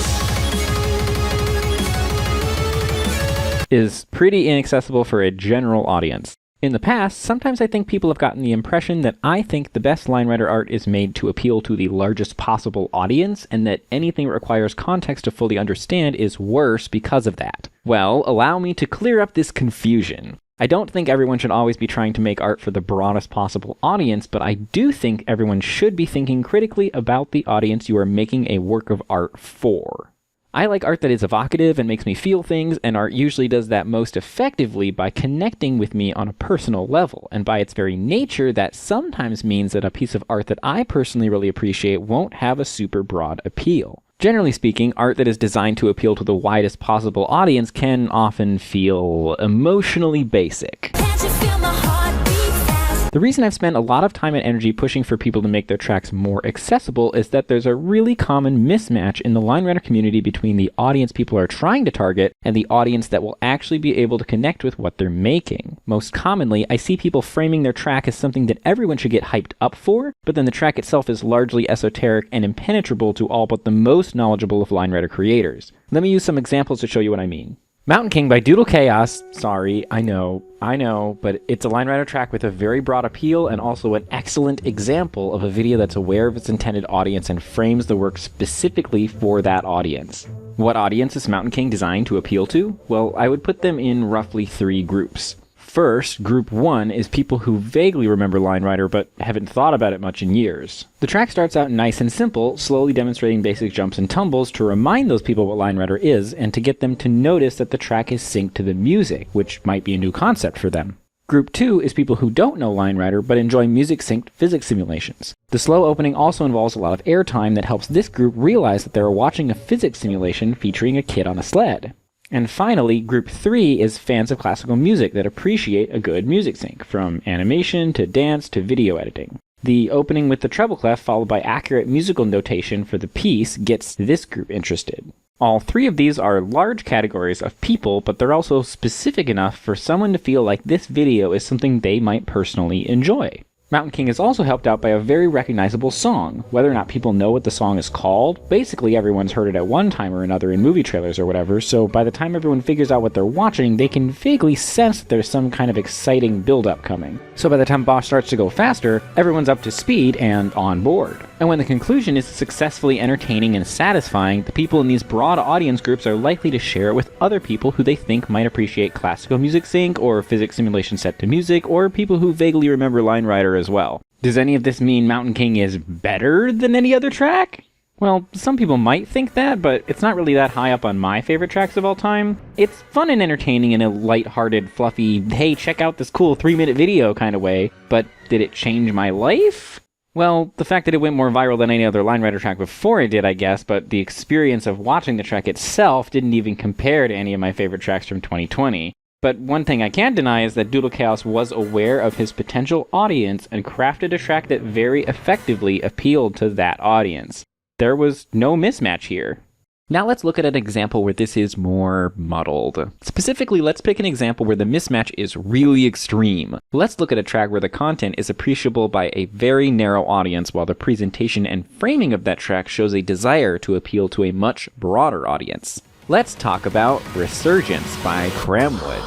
is pretty inaccessible for a general audience. In the past, sometimes I think people have gotten the impression that I think the best Line Rider art is made to appeal to the largest possible audience, and that anything that requires context to fully understand is worse because of that. Well, allow me to clear up this confusion. I don't think everyone should always be trying to make art for the broadest possible audience, but I do think everyone should be thinking critically about the audience you are making a work of art for. I like art that is evocative and makes me feel things, and art usually does that most effectively by connecting with me on a personal level, and by its very nature, that sometimes means that a piece of art that I personally really appreciate won't have a super broad appeal. Generally speaking, art that is designed to appeal to the widest possible audience can often feel emotionally basic. Can't you feel my heart beat fast? The reason I've spent a lot of time and energy pushing for people to make their tracks more accessible is that there's a really common mismatch in the line writer community between the audience people are trying to target and the audience that will actually be able to connect with what they're making. Most commonly, I see people framing their track as something that everyone should get hyped up for, but then the track itself is largely esoteric and impenetrable to all but the most knowledgeable of line writer creators. Let me use some examples to show you what I mean. Mountain King by Doodle Chaos. Sorry, I know, but it's a line writer track with a very broad appeal and also an excellent example of a video that's aware of its intended audience and frames the work specifically for that audience. What audience is Mountain King designed to appeal to? Well, I would put them in roughly 3 groups. First, group 1 is people who vaguely remember Line Writer but haven't thought about it much in years. The track starts out nice and simple, slowly demonstrating basic jumps and tumbles to remind those people what Line Writer is and to get them to notice that the track is synced to the music, which might be a new concept for them. Group 2 is people who don't know Line Writer but enjoy music-synced physics simulations. The slow opening also involves a lot of airtime that helps this group realize that they are watching a physics simulation featuring a kid on a sled. And finally, group 3 is fans of classical music that appreciate a good music sync, from animation to dance to video editing. The opening with the treble clef followed by accurate musical notation for the piece gets this group interested. All 3 of these are large categories of people, but they're also specific enough for someone to feel like this video is something they might personally enjoy. Mountain King is also helped out by a very recognizable song. Whether or not people know what the song is called, basically everyone's heard it at one time or another in movie trailers or whatever, so by the time everyone figures out what they're watching, they can vaguely sense that there's some kind of exciting build-up coming. So by the time Bosch starts to go faster, everyone's up to speed and on board. And when the conclusion is successfully entertaining and satisfying, the people in these broad audience groups are likely to share it with other people who they think might appreciate classical music sync or physics simulation set to music, or people who vaguely remember Line Writer as well. Does any of this mean Mountain King is better than any other track? Well, some people might think that, but it's not really that high up on my favorite tracks of all time. It's fun and entertaining in a light-hearted, fluffy, hey, check out this cool 3-minute video kind of way, but did it change my life? Well, the fact that it went more viral than any other Line Writer track before it did, I guess, but the experience of watching the track itself didn't even compare to any of my favorite tracks from 2020. But one thing I can't deny is that Doodle Chaos was aware of his potential audience and crafted a track that very effectively appealed to that audience. There was no mismatch here. Now let's look at an example where this is more muddled. Specifically, let's pick an example where the mismatch is really extreme. Let's look at a track where the content is appreciable by a very narrow audience while the presentation and framing of that track shows a desire to appeal to a much broader audience. Let's talk about Resurgence by Cramwood.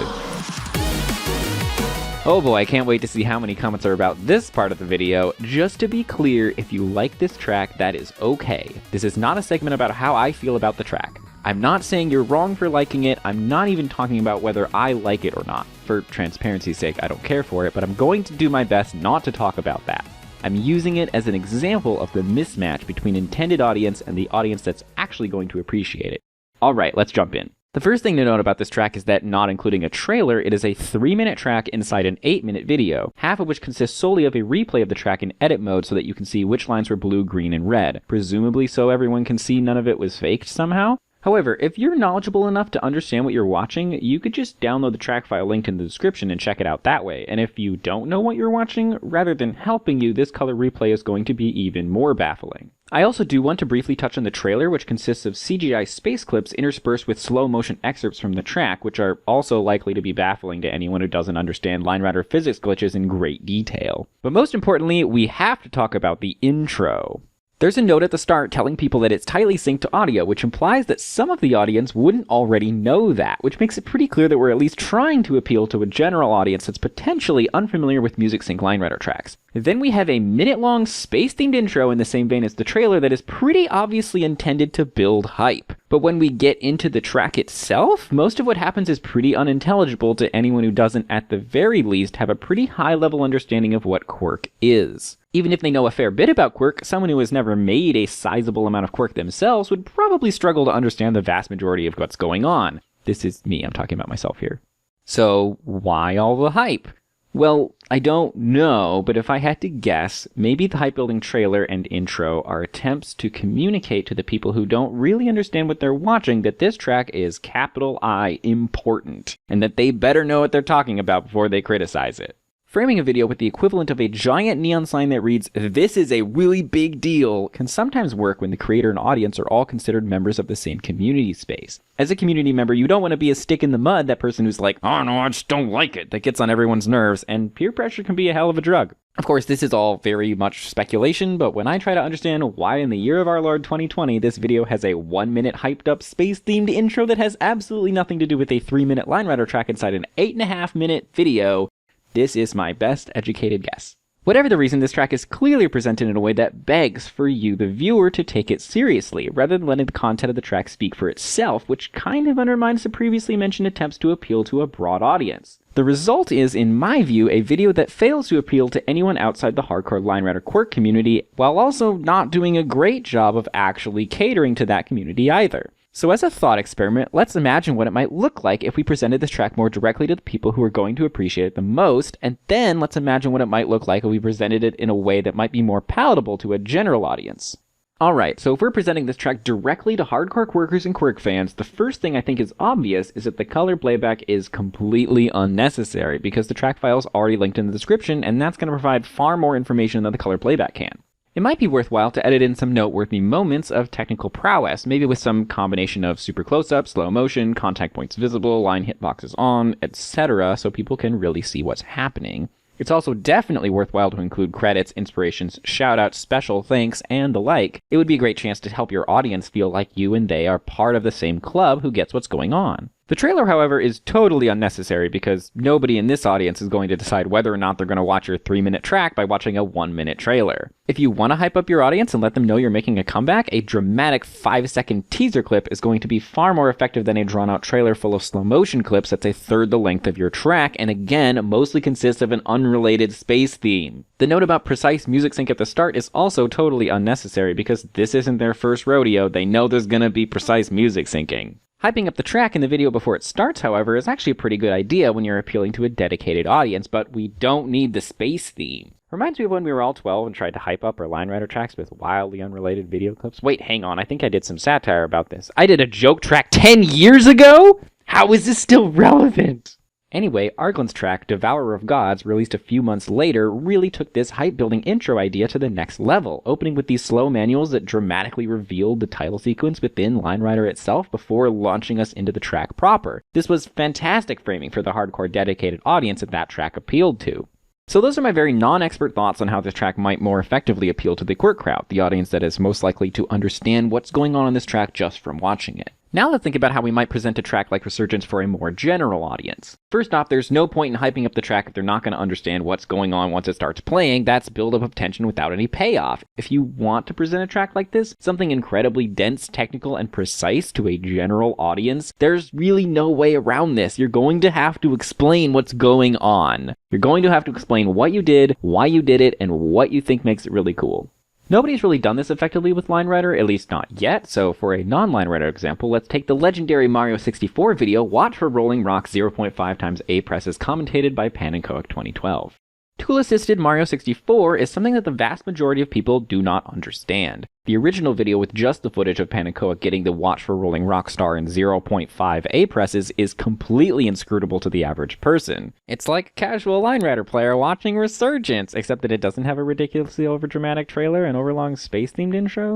Oh boy, I can't wait to see how many comments are about this part of the video. Just to be clear, if you like this track, that is okay. This is not a segment about how I feel about the track. I'm not saying you're wrong for liking it. I'm not even talking about whether I like it or not. For transparency's sake, I don't care for it, but I'm going to do my best not to talk about that. I'm using it as an example of the mismatch between intended audience and the audience that's actually going to appreciate it. Alright, let's jump in. The first thing to note about this track is that, not including a trailer, it is a 3-minute track inside an 8-minute video, half of which consists solely of a replay of the track in edit mode so that you can see which lines were blue, green, and red, presumably so everyone can see none of it was faked somehow. However, if you're knowledgeable enough to understand what you're watching, you could just download the track file linked in the description and check it out that way, and if you don't know what you're watching, rather than helping you, this color replay is going to be even more baffling. I also do want to briefly touch on the trailer, which consists of CGI space clips interspersed with slow motion excerpts from the track, which are also likely to be baffling to anyone who doesn't understand Line Writer physics glitches in great detail. But most importantly, we have to talk about the intro. There's a note at the start telling people that it's tightly synced to audio, which implies that some of the audience wouldn't already know that, which makes it pretty clear that we're at least trying to appeal to a general audience that's potentially unfamiliar with music sync Line Writer tracks. Then we have a minute-long space-themed intro in the same vein as the trailer that is pretty obviously intended to build hype. But when we get into the track itself, most of what happens is pretty unintelligible to anyone who doesn't, at the very least, have a pretty high-level understanding of what Quirk is. Even if they know a fair bit about Quirk, someone who has never made a sizable amount of Quirk themselves would probably struggle to understand the vast majority of what's going on. This is me, I'm talking about myself here. So, why all the hype? Well, I don't know, but if I had to guess, maybe the hype-building trailer and intro are attempts to communicate to the people who don't really understand what they're watching that this track is capital I important, and that they better know what they're talking about before they criticize it. Framing a video with the equivalent of a giant neon sign that reads, "This is a really big deal," can sometimes work when the creator and audience are all considered members of the same community space. As a community member, you don't want to be a stick in the mud, that person who's like, "Oh no, I just don't like it," that gets on everyone's nerves, and peer pressure can be a hell of a drug. Of course, this is all very much speculation, but when I try to understand why in the year of our Lord 2020 this video has a 1-minute hyped up space-themed intro that has absolutely nothing to do with a 3-minute Line Rider track inside an 8.5-minute video, this is my best educated guess. Whatever the reason, this track is clearly presented in a way that begs for you, the viewer, to take it seriously, rather than letting the content of the track speak for itself, which kind of undermines the previously mentioned attempts to appeal to a broad audience. The result is, in my view, a video that fails to appeal to anyone outside the hardcore Line Rider quirk community, while also not doing a great job of actually catering to that community either. So as a thought experiment, let's imagine what it might look like if we presented this track more directly to the people who are going to appreciate it the most, and then let's imagine what it might look like if we presented it in a way that might be more palatable to a general audience. Alright, so if we're presenting this track directly to hardcore quirkers and quirk fans, the first thing I think is obvious is that the color playback is completely unnecessary, because the track file is already linked in the description, and that's going to provide far more information than the color playback can. It might be worthwhile to edit in some noteworthy moments of technical prowess, maybe with some combination of super close-up, slow motion, contact points visible, line hitboxes on, etc., so people can really see what's happening. It's also definitely worthwhile to include credits, inspirations, shoutouts, special thanks, and the like. It would be a great chance to help your audience feel like you and they are part of the same club who gets what's going on. The trailer, however, is totally unnecessary because nobody in this audience is going to decide whether or not they're going to watch your 3-minute track by watching a 1-minute trailer. If you want to hype up your audience and let them know you're making a comeback, a dramatic 5-second teaser clip is going to be far more effective than a drawn-out trailer full of slow-motion clips that's a third the length of your track, and again, mostly consists of an unrelated space theme. The note about precise music sync at the start is also totally unnecessary because this isn't their first rodeo. They know there's going to be precise music syncing. Hyping up the track in the video before it starts, however, is actually a pretty good idea when you're appealing to a dedicated audience, but we don't need the space theme. Reminds me of when we were all 12 and tried to hype up our Line Rider tracks with wildly unrelated video clips. Wait, hang on, I think I did some satire about this. I did a joke track 10 years ago? How is this still relevant? Anyway, Arglin's track, Devourer of Gods, released a few months later, really took this hype-building intro idea to the next level, opening with these slow manuals that dramatically revealed the title sequence within Line Rider itself before launching us into the track proper. This was fantastic framing for the hardcore dedicated audience that that track appealed to. So those are my very non-expert thoughts on how this track might more effectively appeal to the quirk crowd, the audience that is most likely to understand what's going on in this track just from watching it. Now let's think about how we might present a track like Resurgence for a more general audience. First off, there's no point in hyping up the track if they're not going to understand what's going on once it starts playing. That's buildup of tension without any payoff. If you want to present a track like this, something incredibly dense, technical, and precise to a general audience, there's really no way around this. You're going to have to explain what's going on. You're going to have to explain what you did, why you did it, and what you think makes it really cool. Nobody's really done this effectively with Line Rider, at least not yet, so for a non-Line Rider example, let's take the legendary Mario 64 video, Watch for Rolling Rocks 0.5 times A presses, commentated by Panenkoic 2012. Tool-assisted Mario 64 is something that the vast majority of people do not understand. The original video with just the footage of Panenkoic getting the Watch for Rolling Rock star in 0.5 A presses is completely inscrutable to the average person. It's like a casual Line Rider player watching Resurgence, except that it doesn't have a ridiculously overdramatic trailer and overlong space-themed intro.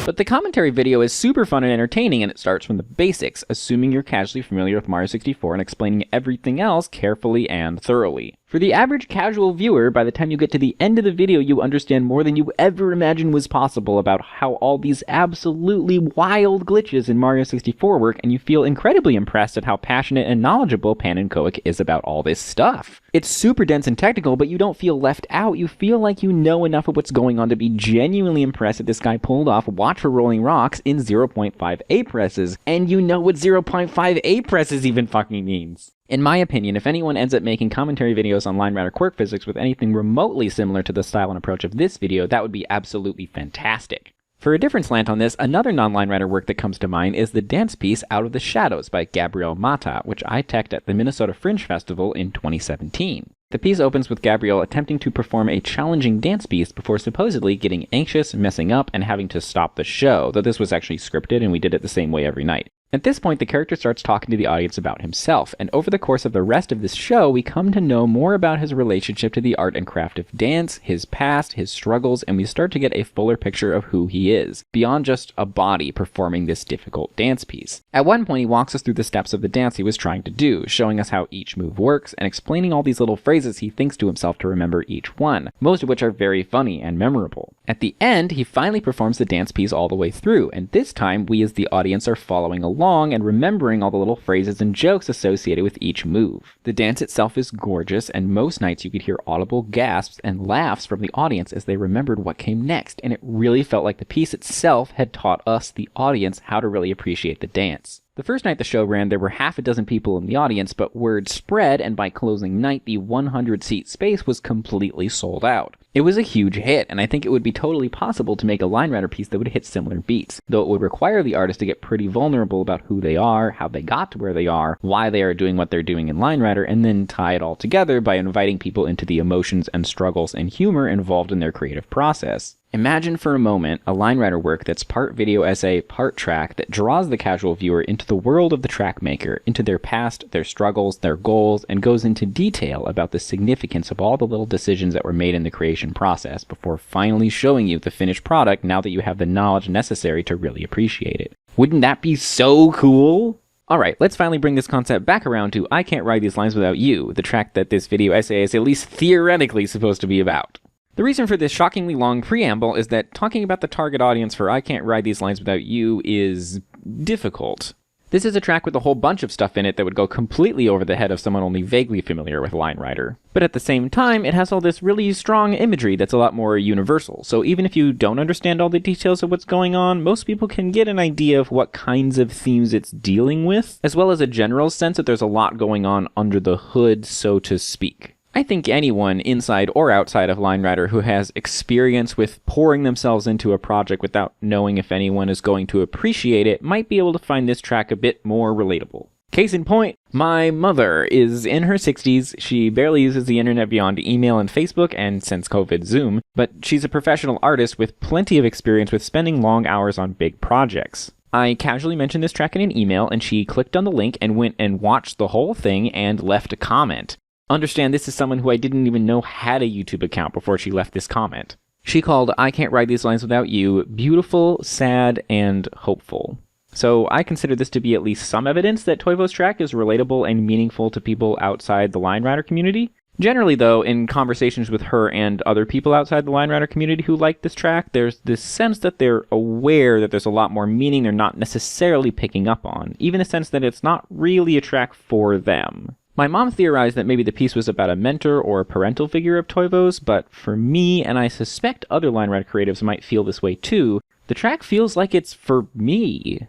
But the commentary video is super fun and entertaining, and it starts from the basics, assuming you're casually familiar with Mario 64 and explaining everything else carefully and thoroughly. For the average casual viewer, by the time you get to the end of the video, you understand more than you ever imagined was possible about how all these absolutely wild glitches in Mario 64 work, and you feel incredibly impressed at how passionate and knowledgeable Panenkoic is about all this stuff. It's super dense and technical, but you don't feel left out. You feel like you know enough of what's going on to be genuinely impressed that this guy pulled off Watch for Rolling Rocks in 0.5 A presses, and you know what 0.5 A presses even fucking means. In my opinion, if anyone ends up making commentary videos on Line Rider quirk physics with anything remotely similar to the style and approach of this video, that would be absolutely fantastic. For a different slant on this, another non-Line Rider work that comes to mind is the dance piece Out of the Shadows by Gabriel Mata, which I teched at the Minnesota Fringe Festival in 2017. The piece opens with Gabriel attempting to perform a challenging dance piece before supposedly getting anxious, messing up, and having to stop the show, though this was actually scripted and we did it the same way every night. At this point, the character starts talking to the audience about himself, and over the course of the rest of this show, we come to know more about his relationship to the art and craft of dance, his past, his struggles, and we start to get a fuller picture of who he is, beyond just a body performing this difficult dance piece. At one point, he walks us through the steps of the dance he was trying to do, showing us how each move works, and explaining all these little phrases he thinks to himself to remember each one, most of which are very funny and memorable. At the end, he finally performs the dance piece all the way through, and this time, we as the audience are following along and remembering all the little phrases and jokes associated with each move. The dance itself is gorgeous, and most nights you could hear audible gasps and laughs from the audience as they remembered what came next, and it really felt like the piece itself had taught us, the audience, how to really appreciate the dance. The first night the show ran, there were half a dozen people in the audience, but word spread, and by closing night, the 100-seat space was completely sold out. It was a huge hit, and I think it would be totally possible to make a line rider piece that would hit similar beats, though it would require the artist to get pretty vulnerable about who they are, how they got to where they are, why they are doing what they're doing in line rider, and then tie it all together by inviting people into the emotions and struggles and humor involved in their creative process. Imagine for a moment a line rider work that's part video essay, part track that draws the casual viewer into the world of the track maker, into their past, their struggles, their goals, and goes into detail about the significance of all the little decisions that were made in the creation process before finally showing you the finished product now that you have the knowledge necessary to really appreciate it. Wouldn't that be so cool? Alright, let's finally bring this concept back around to I Can't Ride These Lines Without You, the track that this video essay is at least theoretically supposed to be about. The reason for this shockingly long preamble is that talking about the target audience for I Can't Ride These Lines Without You is difficult. This is a track with a whole bunch of stuff in it that would go completely over the head of someone only vaguely familiar with Line Rider. But at the same time, it has all this really strong imagery that's a lot more universal, so even if you don't understand all the details of what's going on, most people can get an idea of what kinds of themes it's dealing with, as well as a general sense that there's a lot going on under the hood, so to speak. I think anyone inside or outside of Line Rider who has experience with pouring themselves into a project without knowing if anyone is going to appreciate it might be able to find this track a bit more relatable. Case in point, my mother is in her 60s, she barely uses the internet beyond email and Facebook and since COVID, Zoom, but she's a professional artist with plenty of experience with spending long hours on big projects. I casually mentioned this track in an email and she clicked on the link and went and watched the whole thing and left a comment. Understand, this is someone who I didn't even know had a YouTube account before she left this comment. She called I Can't Ride These Lines Without You beautiful, sad, and hopeful. So I consider this to be at least some evidence that Toivo's track is relatable and meaningful to people outside the Line Rider community. Generally, though, in conversations with her and other people outside the Line Rider community who like this track, there's this sense that they're aware that there's a lot more meaning they're not necessarily picking up on, even a sense that it's not really a track for them. My mom theorized that maybe the piece was about a mentor or a parental figure of Toivo's, but for me, and I suspect other Line Rider creatives might feel this way too, the track feels like it's for me.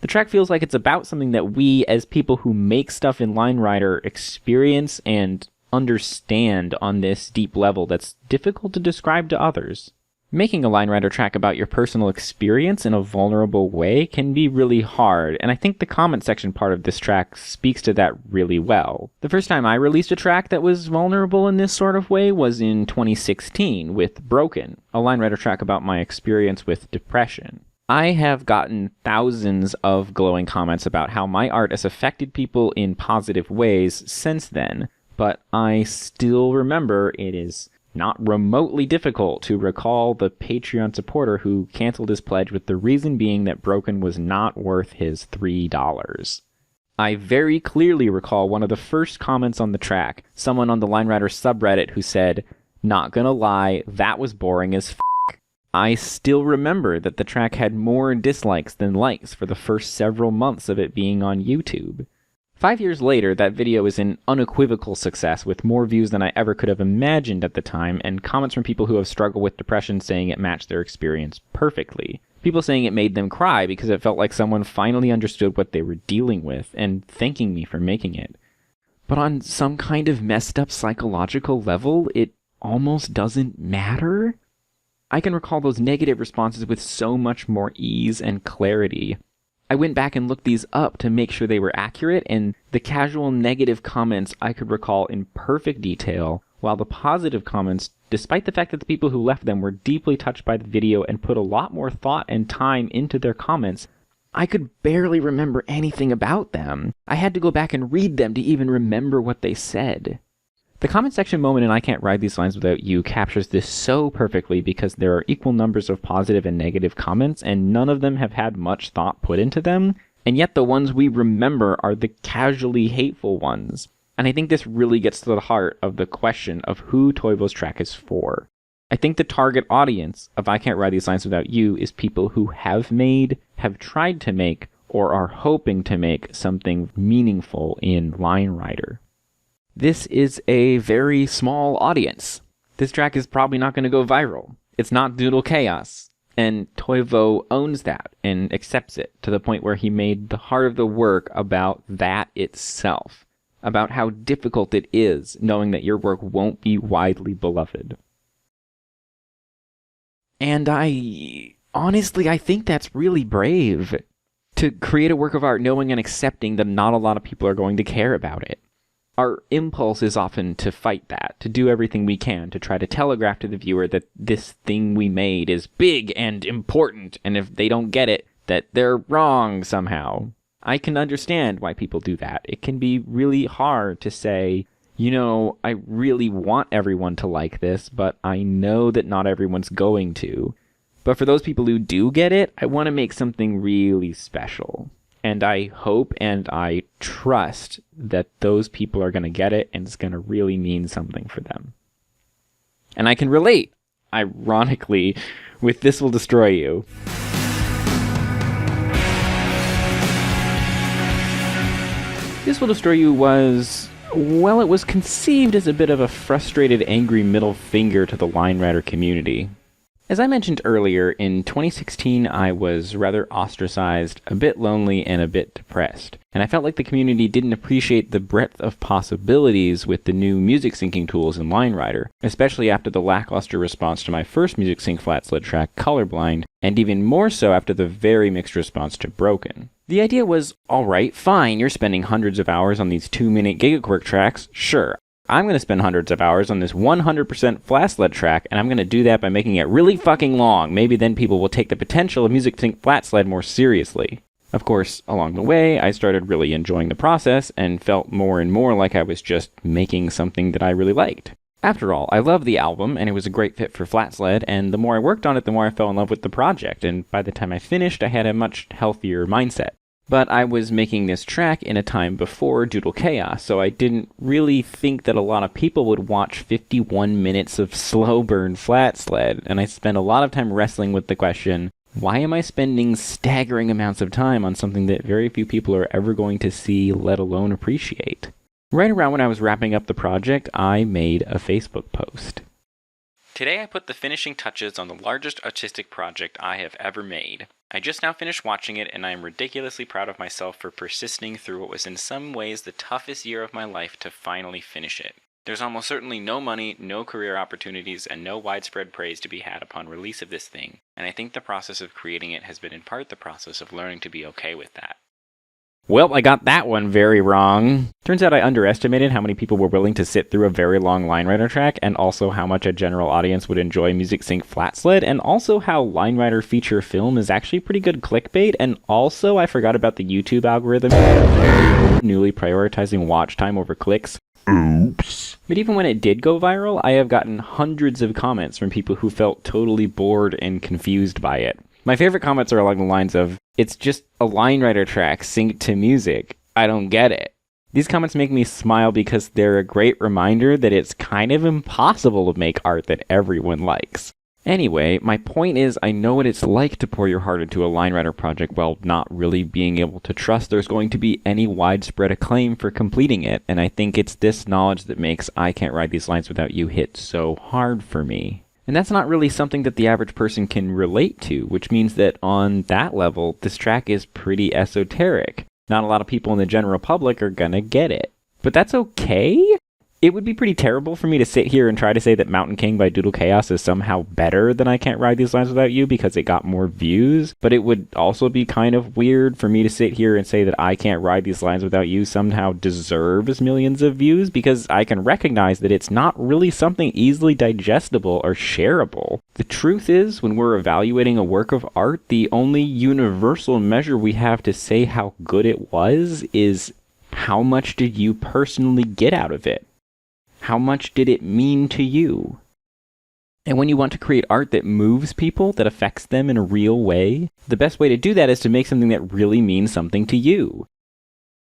The track feels like it's about something that we, as people who make stuff in Line Rider, experience and understand on this deep level that's difficult to describe to others. Making a Line Rider track about your personal experience in a vulnerable way can be really hard, and I think the comment section part of this track speaks to that really well. The first time I released a track that was vulnerable in this sort of way was in 2016 with Broken, a Line Rider track about my experience with depression. I have gotten thousands of glowing comments about how my art has affected people in positive ways since then, but I still remember it is not remotely difficult to recall the Patreon supporter who canceled his pledge with the reason being that Broken was not worth his $3. I very clearly recall one of the first comments on the track, someone on the Line Rider subreddit who said, "Not gonna lie, that was boring as f***." I still remember that the track had more dislikes than likes for the first several months of it being on YouTube. 5 years later, that video is an unequivocal success with more views than I ever could have imagined at the time, and comments from people who have struggled with depression saying it matched their experience perfectly. People saying it made them cry because it felt like someone finally understood what they were dealing with, and thanking me for making it. But on some kind of messed up psychological level, it almost doesn't matter. I can recall those negative responses with so much more ease and clarity. I went back and looked these up to make sure they were accurate, and the casual negative comments I could recall in perfect detail, while the positive comments, despite the fact that the people who left them were deeply touched by the video and put a lot more thought and time into their comments, I could barely remember anything about them. I had to go back and read them to even remember what they said. The comment section moment in I Can't Ride These Lines Without You captures this so perfectly because there are equal numbers of positive and negative comments, and none of them have had much thought put into them, and yet the ones we remember are the casually hateful ones. And I think this really gets to the heart of the question of who Toivo's track is for. I think the target audience of I Can't Ride These Lines Without You is people who have made, have tried to make, or are hoping to make something meaningful in Line Rider. This is a very small audience. This track is probably not going to go viral. It's not Doodle Chaos. And Toivo owns that and accepts it to the point where he made the heart of the work about that itself. About how difficult it is knowing that your work won't be widely beloved. And I think that's really brave. To create a work of art knowing and accepting that not a lot of people are going to care about it. Our impulse is often to fight that, to do everything we can to try to telegraph to the viewer that this thing we made is big and important, and if they don't get it, that they're wrong somehow. I can understand why people do that. It can be really hard to say, I really want everyone to like this, but I know that not everyone's going to. But for those people who do get it, I want to make something really special. And I hope and I trust that those people are going to get it and it's going to really mean something for them. And I can relate, ironically, with This Will Destroy You. This Will Destroy You was, it was conceived as a bit of a frustrated, angry middle finger to the Line Rider community. As I mentioned earlier, in 2016 I was rather ostracized, a bit lonely, and a bit depressed. And I felt like the community didn't appreciate the breadth of possibilities with the new music syncing tools in Line Rider, especially after the lackluster response to my first music sync flat sled track, Colorblind, and even more so after the very mixed response to Broken. The idea was, alright, fine, you're spending hundreds of hours on these 2-minute GigaQuirk tracks, sure. I'm going to spend hundreds of hours on this 100% flat sled track, and I'm going to do that by making it really fucking long. Maybe then people will take the potential of Music Sync flat sled more seriously. Of course, along the way, I started really enjoying the process and felt more and more like I was just making something that I really liked. After all, I love the album, and it was a great fit for flat sled, and the more I worked on it, the more I fell in love with the project, and by the time I finished, I had a much healthier mindset. But I was making this track in a time before Doodle Chaos, so I didn't really think that a lot of people would watch 51 minutes of slow burn flat sled, and I spent a lot of time wrestling with the question, why am I spending staggering amounts of time on something that very few people are ever going to see, let alone appreciate? Right around when I was wrapping up the project, I made a Facebook post. Today I put the finishing touches on the largest artistic project I have ever made. I just now finished watching it, and I am ridiculously proud of myself for persisting through what was in some ways the toughest year of my life to finally finish it. There's almost certainly no money, no career opportunities, and no widespread praise to be had upon release of this thing, and I think the process of creating it has been in part the process of learning to be okay with that. Well, I got that one very wrong. Turns out I underestimated how many people were willing to sit through a very long Line Rider track, and also how much a general audience would enjoy Music Sync flat sled, and also how Line Rider feature film is actually pretty good clickbait, and also I forgot about the YouTube algorithm newly prioritizing watch time over clicks. Oops. But even when it did go viral, I have gotten hundreds of comments from people who felt totally bored and confused by it. My favorite comments are along the lines of, it's just a Line Rider track synced to music. I don't get it. These comments make me smile because they're a great reminder that it's kind of impossible to make art that everyone likes. Anyway, my point is I know what it's like to pour your heart into a Line Rider project while not really being able to trust there's going to be any widespread acclaim for completing it, and I think it's this knowledge that makes I Can't Ride These Lines Without You hit so hard for me. And that's not really something that the average person can relate to, which means that on that level, this track is pretty esoteric. Not a lot of people in the general public are gonna get it. But that's okay? It would be pretty terrible for me to sit here and try to say that Mountain King by Doodle Chaos is somehow better than I Can't Ride These Lines Without You because it got more views, but it would also be kind of weird for me to sit here and say that I Can't Ride These Lines Without You somehow deserves millions of views because I can recognize that it's not really something easily digestible or shareable. The truth is, when we're evaluating a work of art, the only universal measure we have to say how good it was is how much did you personally get out of it? How much did it mean to you? And when you want to create art that moves people, that affects them in a real way, the best way to do that is to make something that really means something to you.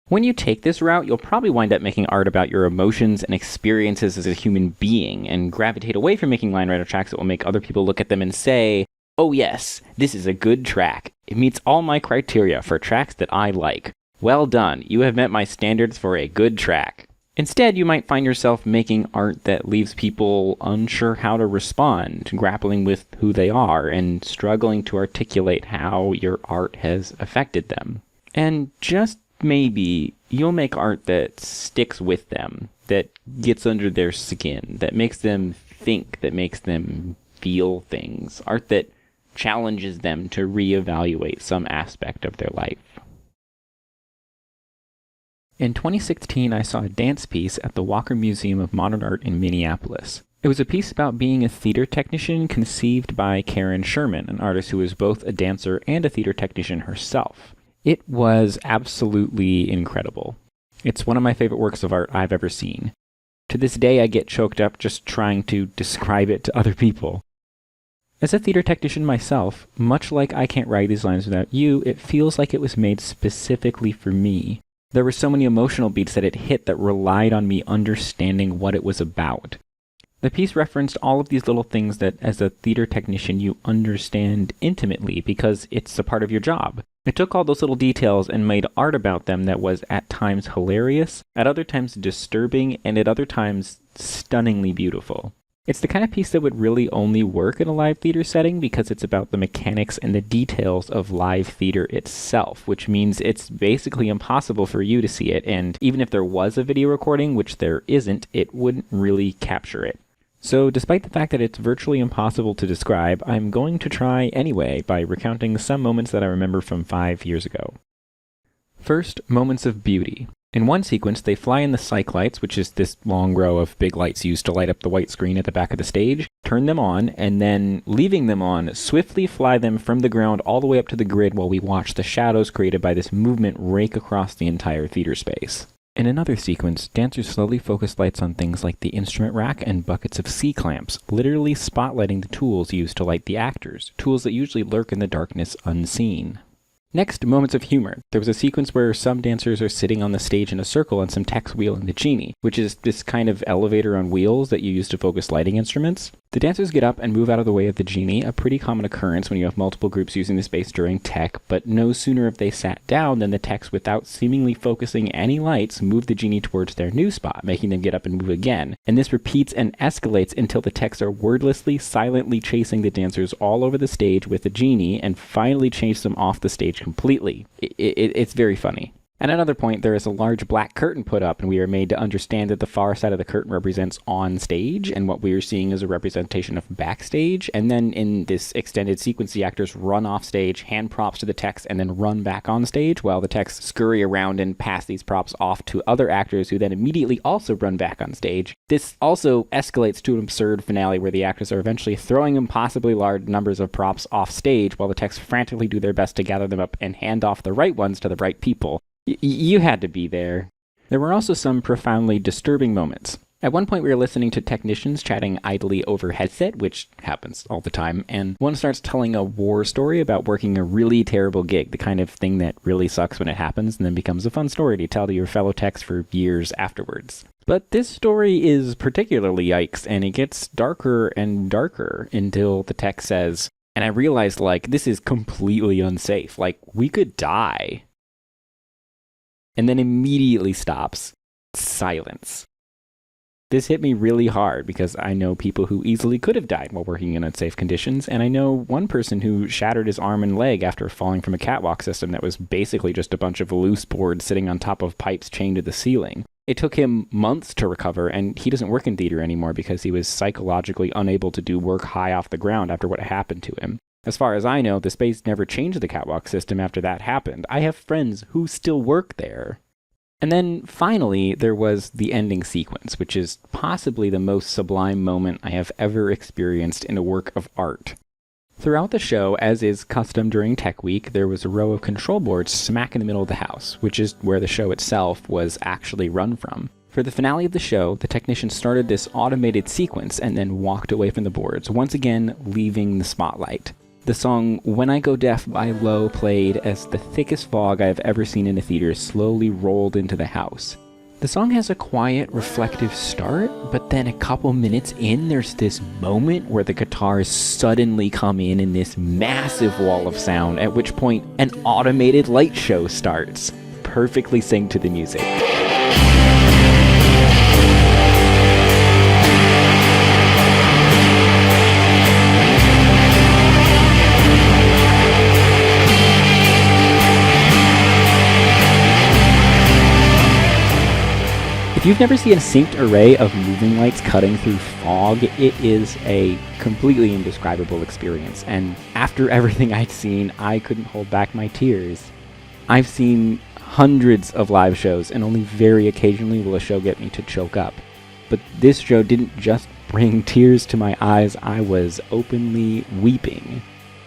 When you take this route, you'll probably wind up making art about your emotions and experiences as a human being, and gravitate away from making line writer tracks that will make other people look at them and say, oh yes, this is a good track. It meets all my criteria for tracks that I like. Well done, you have met my standards for a good track. Instead, you might find yourself making art that leaves people unsure how to respond, grappling with who they are, and struggling to articulate how your art has affected them. And just maybe, you'll make art that sticks with them, that gets under their skin, that makes them think, that makes them feel things. Art that challenges them to reevaluate some aspect of their life. In 2016, I saw a dance piece at the Walker Museum of Modern Art in Minneapolis. It was a piece about being a theater technician conceived by Karen Sherman, an artist who is both a dancer and a theater technician herself. It was absolutely incredible. It's one of my favorite works of art I've ever seen. To this day, I get choked up just trying to describe it to other people. As a theater technician myself, much like I Can't Ride These Lines Without You, it feels like it was made specifically for me. There were so many emotional beats that it hit that relied on me understanding what it was about. The piece referenced all of these little things that, as a theater technician, you understand intimately because it's a part of your job. It took all those little details and made art about them that was at times hilarious, at other times disturbing, and at other times stunningly beautiful. It's the kind of piece that would really only work in a live theater setting because it's about the mechanics and the details of live theater itself, which means it's basically impossible for you to see it, and even if there was a video recording, which there isn't, it wouldn't really capture it. So despite the fact that it's virtually impossible to describe, I'm going to try anyway by recounting some moments that I remember from 5 years ago. First, moments of beauty. In one sequence, they fly in the cyc lights, which is this long row of big lights used to light up the white screen at the back of the stage, turn them on, and then, leaving them on, swiftly fly them from the ground all the way up to the grid while we watch the shadows created by this movement rake across the entire theater space. In another sequence, dancers slowly focus lights on things like the instrument rack and buckets of C-clamps, literally spotlighting the tools used to light the actors, tools that usually lurk in the darkness unseen. Next, moments of humor. There was a sequence where some dancers are sitting on the stage in a circle and some techs wheeling the genie, which is this kind of elevator on wheels that you use to focus lighting instruments. The dancers get up and move out of the way of the genie, a pretty common occurrence when you have multiple groups using the space during tech, but no sooner have they sat down than the techs, without seemingly focusing any lights, move the genie towards their new spot, making them get up and move again. And this repeats and escalates until the techs are wordlessly, silently chasing the dancers all over the stage with the genie, and finally chase them off the stage completely. It's very funny. At another point, there is a large black curtain put up, and we are made to understand that the far side of the curtain represents on stage, and what we are seeing is a representation of backstage. And then in this extended sequence, the actors run off stage, hand props to the techs, and then run back on stage, while the techs scurry around and pass these props off to other actors who then immediately also run back on stage. This also escalates to an absurd finale where the actors are eventually throwing impossibly large numbers of props off stage, while the techs frantically do their best to gather them up and hand off the right ones to the right people. You had to be there. There were also some profoundly disturbing moments. At one point we were listening to technicians chatting idly over headset, which happens all the time, and one starts telling a war story about working a really terrible gig, the kind of thing that really sucks when it happens and then becomes a fun story to tell to your fellow techs for years afterwards. But this story is particularly yikes, and it gets darker and darker until the tech says, and I realized, this is completely unsafe. We could die. And then immediately stops. Silence. This hit me really hard because I know people who easily could have died while working in unsafe conditions, and I know one person who shattered his arm and leg after falling from a catwalk system that was basically just a bunch of loose boards sitting on top of pipes chained to the ceiling. It took him months to recover, and he doesn't work in theater anymore because he was psychologically unable to do work high off the ground after what happened to him. As far as I know, the space never changed the catwalk system after that happened. I have friends who still work there. And then, finally, there was the ending sequence, which is possibly the most sublime moment I have ever experienced in a work of art. Throughout the show, as is custom during Tech Week, there was a row of control boards smack in the middle of the house, which is where the show itself was actually run from. For the finale of the show, the technician started this automated sequence and then walked away from the boards, once again leaving the spotlight. The song When I Go Deaf by Low played as the thickest fog I have ever seen in a theater slowly rolled into the house. The song has a quiet, reflective start, but then a couple minutes in, there's this moment where the guitars suddenly come in this massive wall of sound, at which point an automated light show starts. Perfectly synced to the music. If you've never seen a synced array of moving lights cutting through fog, it is a completely indescribable experience, and after everything I'd seen, I couldn't hold back my tears. I've seen hundreds of live shows, and only very occasionally will a show get me to choke up. But this show didn't just bring tears to my eyes, I was openly weeping.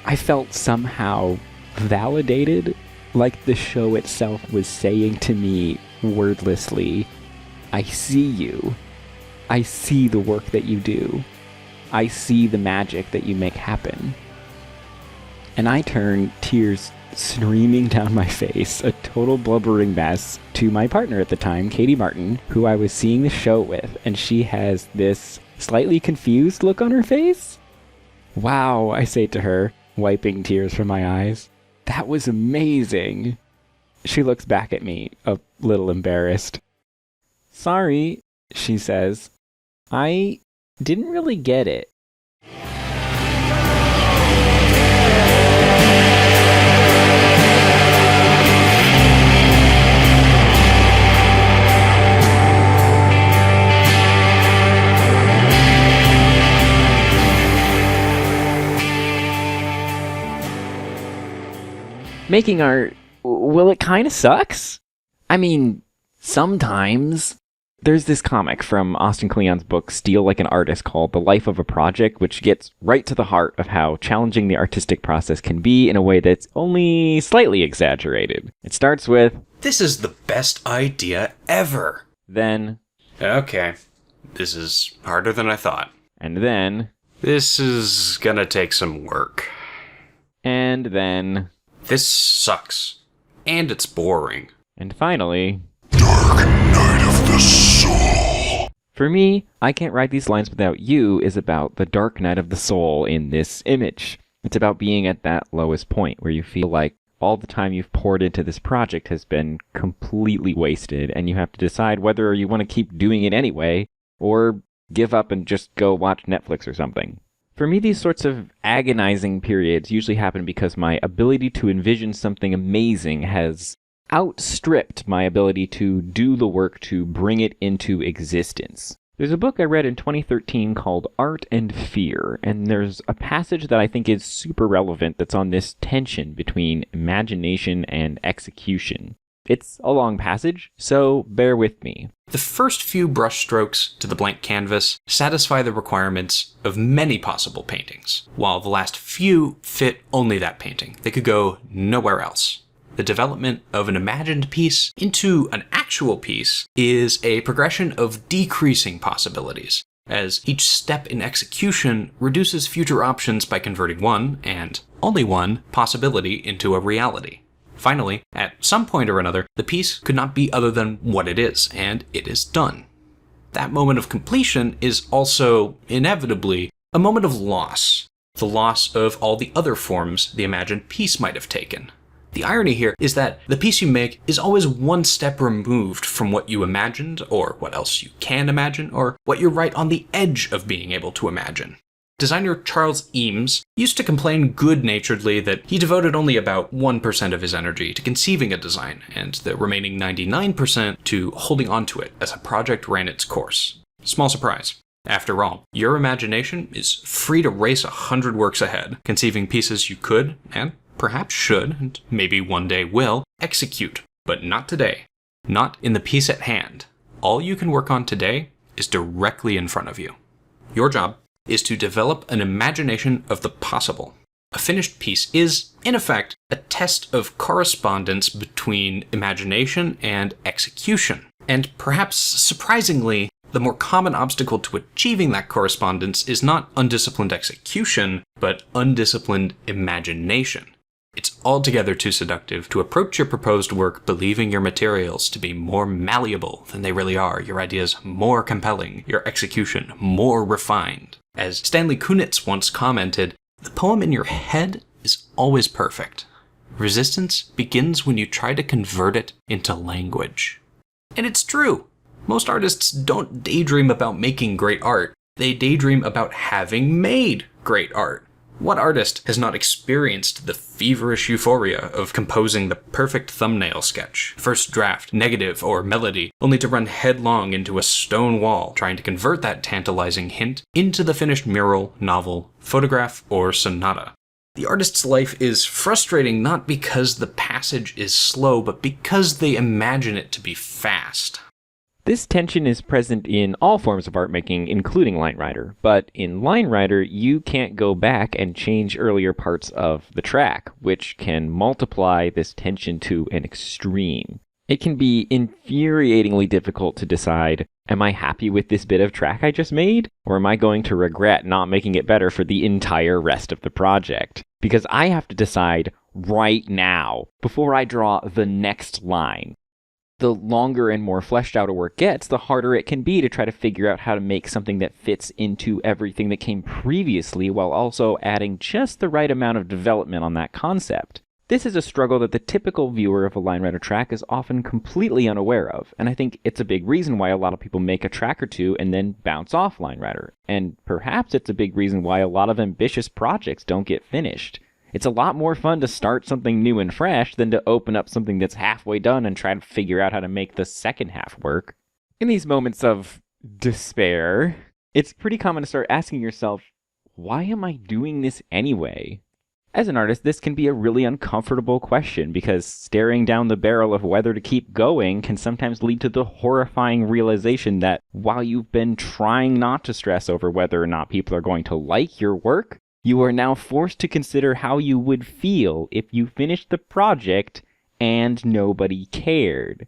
I felt somehow validated, like the show itself was saying to me wordlessly, I see you. I see the work that you do. I see the magic that you make happen. And I turned, tears streaming down my face, a total blubbering mess, to my partner at the time, Katie Martin, who I was seeing the show with, and she has this slightly confused look on her face. Wow, I say to her, wiping tears from my eyes. That was amazing. She looks back at me, a little embarrassed. Sorry, she says. I didn't really get it. Making art, well, it kind of sucks. I mean, sometimes. There's this comic from Austin Kleon's book, Steal Like an Artist, called The Life of a Project, which gets right to the heart of how challenging the artistic process can be in a way that's only slightly exaggerated. It starts with, "This is the best idea ever." Then, "Okay, this is harder than I thought." And then, "This is gonna take some work." And then, "This sucks. And it's boring." And finally, Dark Night of the Soul. For me, I Can't Write These Lines Without You is about the dark night of the soul in this image. It's about being at that lowest point where you feel like all the time you've poured into this project has been completely wasted, and you have to decide whether you want to keep doing it anyway, or give up and just go watch Netflix or something. For me, these sorts of agonizing periods usually happen because my ability to envision something amazing has outstripped my ability to do the work to bring it into existence. There's a book I read in 2013 called Art and Fear, and there's a passage that I think is super relevant that's on this tension between imagination and execution. It's a long passage, so bear with me. The first few brushstrokes to the blank canvas satisfy the requirements of many possible paintings, while the last few fit only that painting. They could go nowhere else. The development of an imagined piece into an actual piece is a progression of decreasing possibilities, as each step in execution reduces future options by converting one, and only one, possibility into a reality. Finally, at some point or another, the piece could not be other than what it is, and it is done. That moment of completion is also, inevitably, a moment of loss. The loss of all the other forms the imagined piece might have taken. The irony here is that the piece you make is always one step removed from what you imagined, or what else you can imagine, or what you're right on the edge of being able to imagine. Designer Charles Eames used to complain good-naturedly that he devoted only about 1% of his energy to conceiving a design, and the remaining 99% to holding onto it as a project ran its course. Small surprise. After all, your imagination is free to race 100 works ahead, conceiving pieces you could, and perhaps should, and maybe one day will, execute. But not today. Not in the piece at hand. All you can work on today is directly in front of you. Your job is to develop an imagination of the possible. A finished piece is, in effect, a test of correspondence between imagination and execution. And perhaps surprisingly, the more common obstacle to achieving that correspondence is not undisciplined execution, but undisciplined imagination. It's altogether too seductive to approach your proposed work believing your materials to be more malleable than they really are, your ideas more compelling, your execution more refined. As Stanley Kunitz once commented, the poem in your head is always perfect. Resistance begins when you try to convert it into language. And it's true. Most artists don't daydream about making great art. They daydream about having made great art. What artist has not experienced the feverish euphoria of composing the perfect thumbnail sketch, first draft, negative, or melody, only to run headlong into a stone wall trying to convert that tantalizing hint into the finished mural, novel, photograph, or sonata? The artist's life is frustrating not because the passage is slow, but because they imagine it to be fast. This tension is present in all forms of art making, including LineRider, but in LineRider, you can't go back and change earlier parts of the track, which can multiply this tension to an extreme. It can be infuriatingly difficult to decide, am I happy with this bit of track I just made, or am I going to regret not making it better for the entire rest of the project? Because I have to decide right now, before I draw the next line. The longer and more fleshed out a work gets, the harder it can be to try to figure out how to make something that fits into everything that came previously while also adding just the right amount of development on that concept. This is a struggle that the typical viewer of a LineRider track is often completely unaware of, and I think it's a big reason why a lot of people make a track or two and then bounce off LineRider. And perhaps it's a big reason why a lot of ambitious projects don't get finished. It's a lot more fun to start something new and fresh than to open up something that's halfway done and try to figure out how to make the second half work. In these moments of despair, it's pretty common to start asking yourself, why am I doing this anyway? As an artist, this can be a really uncomfortable question because staring down the barrel of whether to keep going can sometimes lead to the horrifying realization that while you've been trying not to stress over whether or not people are going to like your work, you are now forced to consider how you would feel if you finished the project and nobody cared.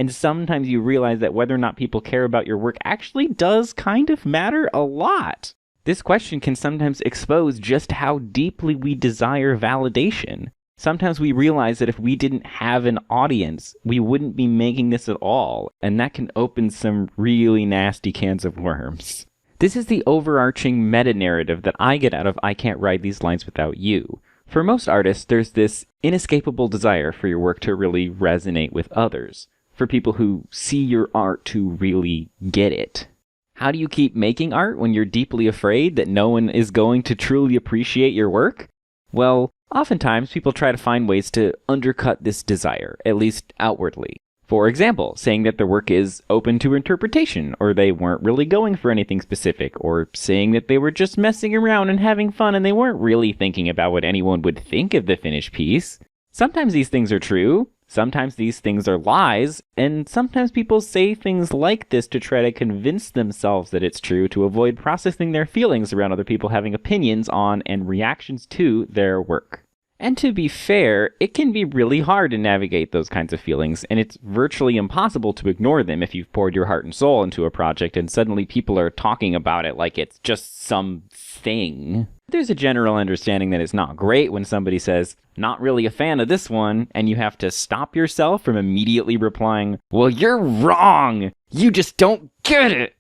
And sometimes you realize that whether or not people care about your work actually does kind of matter a lot. This question can sometimes expose just how deeply we desire validation. Sometimes we realize that if we didn't have an audience, we wouldn't be making this at all, and that can open some really nasty cans of worms. This is the overarching meta-narrative that I get out of I Can't Write These Lines Without You. For most artists, there's this inescapable desire for your work to really resonate with others, for people who see your art to really get it. How do you keep making art when you're deeply afraid that no one is going to truly appreciate your work? Well, oftentimes people try to find ways to undercut this desire, at least outwardly. For example, saying that their work is open to interpretation, or they weren't really going for anything specific, or saying that they were just messing around and having fun and they weren't really thinking about what anyone would think of the finished piece. Sometimes these things are true, sometimes these things are lies, and sometimes people say things like this to try to convince themselves that it's true to avoid processing their feelings around other people having opinions on and reactions to their work. And to be fair, it can be really hard to navigate those kinds of feelings, and it's virtually impossible to ignore them if you've poured your heart and soul into a project and suddenly people are talking about it like it's just some thing. There's a general understanding that it's not great when somebody says, "Not really a fan of this one," and you have to stop yourself from immediately replying, "Well, you're wrong! You just don't get it!"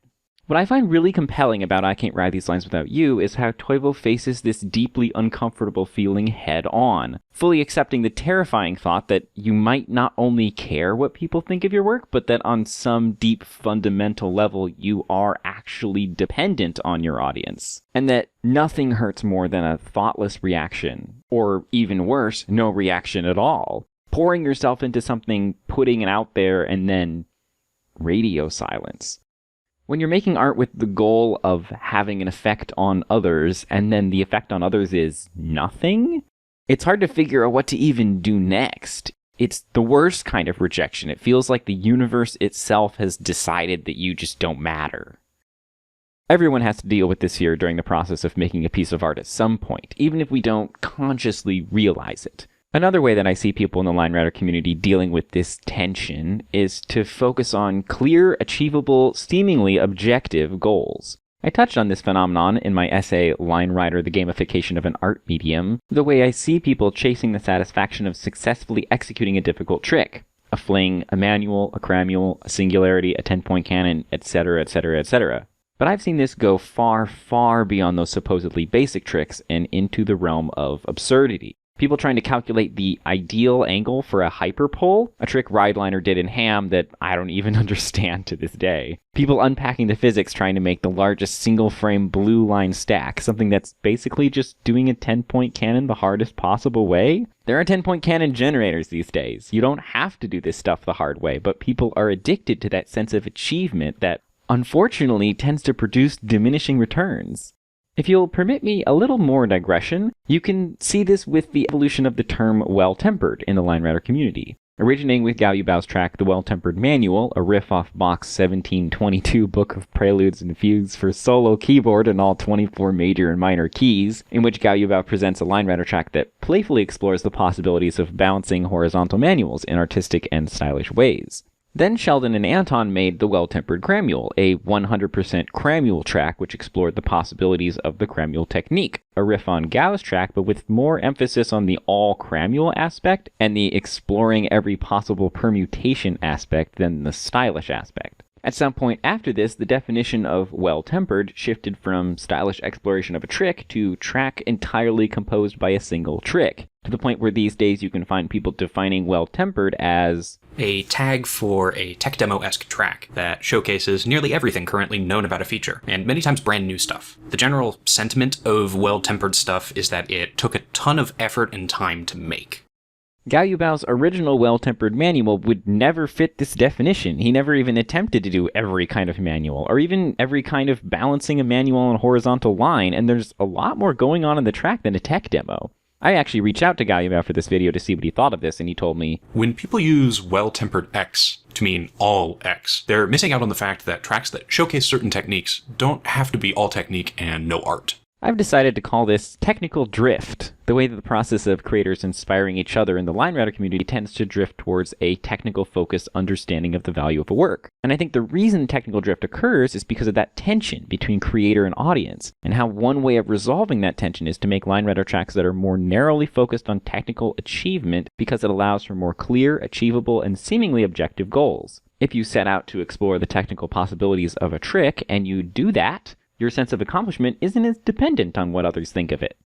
What I find really compelling about I Can't Ride These Lines Without You is how Toivo faces this deeply uncomfortable feeling head on, fully accepting the terrifying thought that you might not only care what people think of your work, but that on some deep fundamental level you are actually dependent on your audience. And that nothing hurts more than a thoughtless reaction, or even worse, no reaction at all. Pouring yourself into something, putting it out there, and then radio silence. When you're making art with the goal of having an effect on others, and then the effect on others is nothing, it's hard to figure out what to even do next. It's the worst kind of rejection. It feels like the universe itself has decided that you just don't matter. Everyone has to deal with this fear during the process of making a piece of art at some point, even if we don't consciously realize it. Another way that I see people in the line writer community dealing with this tension is to focus on clear, achievable, seemingly objective goals. I touched on this phenomenon in my essay, Line Writer, the Gamification of an Art Medium, the way I see people chasing the satisfaction of successfully executing a difficult trick. A fling, a manual, a cramule, a singularity, a 10-point canon, etc., etc., etc. But I've seen this go far, far beyond those supposedly basic tricks and into the realm of absurdity. People trying to calculate the ideal angle for a hyperpole, a trick Rideliner did in Ham that I don't even understand to this day. People unpacking the physics trying to make the largest single-frame blue line stack, something that's basically just doing a 10-point cannon the hardest possible way. There are 10-point cannon generators these days. You don't have to do this stuff the hard way, but people are addicted to that sense of achievement that, unfortunately, tends to produce diminishing returns. If you'll permit me a little more digression, you can see this with the evolution of the term well-tempered in the line writer community. Originating with Gao Yubao's track The Well-Tempered Manual, a riff off Bach's 1722 book of preludes and fugues for solo keyboard in all 24 major and minor keys, in which Gao Yubao presents a line writer track that playfully explores the possibilities of balancing horizontal manuals in artistic and stylish ways. Then Sheldon and Anton made The Well-Tempered Cramule, a 100% cramule track which explored the possibilities of the cramule technique, a riff on Gao's track but with more emphasis on the all-cramule aspect and the exploring every possible permutation aspect than the stylish aspect. At some point after this, the definition of well-tempered shifted from stylish exploration of a trick to track entirely composed by a single trick, to the point where these days you can find people defining well-tempered as a tag for a tech demo-esque track that showcases nearly everything currently known about a feature, and many times brand new stuff. The general sentiment of well-tempered stuff is that it took a ton of effort and time to make. Gao Yubao's original well-tempered manual would never fit this definition. He never even attempted to do every kind of manual, or even every kind of balancing a manual on a horizontal line, and there's a lot more going on in the track than a tech demo. I actually reached out to Gao Yubao for this video to see what he thought of this, and he told me, when people use well-tempered X to mean all X, they're missing out on the fact that tracks that showcase certain techniques don't have to be all technique and no art. I've decided to call this technical drift, the way that the process of creators inspiring each other in the line writer community tends to drift towards a technical focused understanding of the value of a work. And I think the reason technical drift occurs is because of that tension between creator and audience, and how one way of resolving that tension is to make line writer tracks that are more narrowly focused on technical achievement because it allows for more clear, achievable, and seemingly objective goals. If you set out to explore the technical possibilities of a trick, and you do that, your sense of accomplishment isn't as dependent on what others think of it.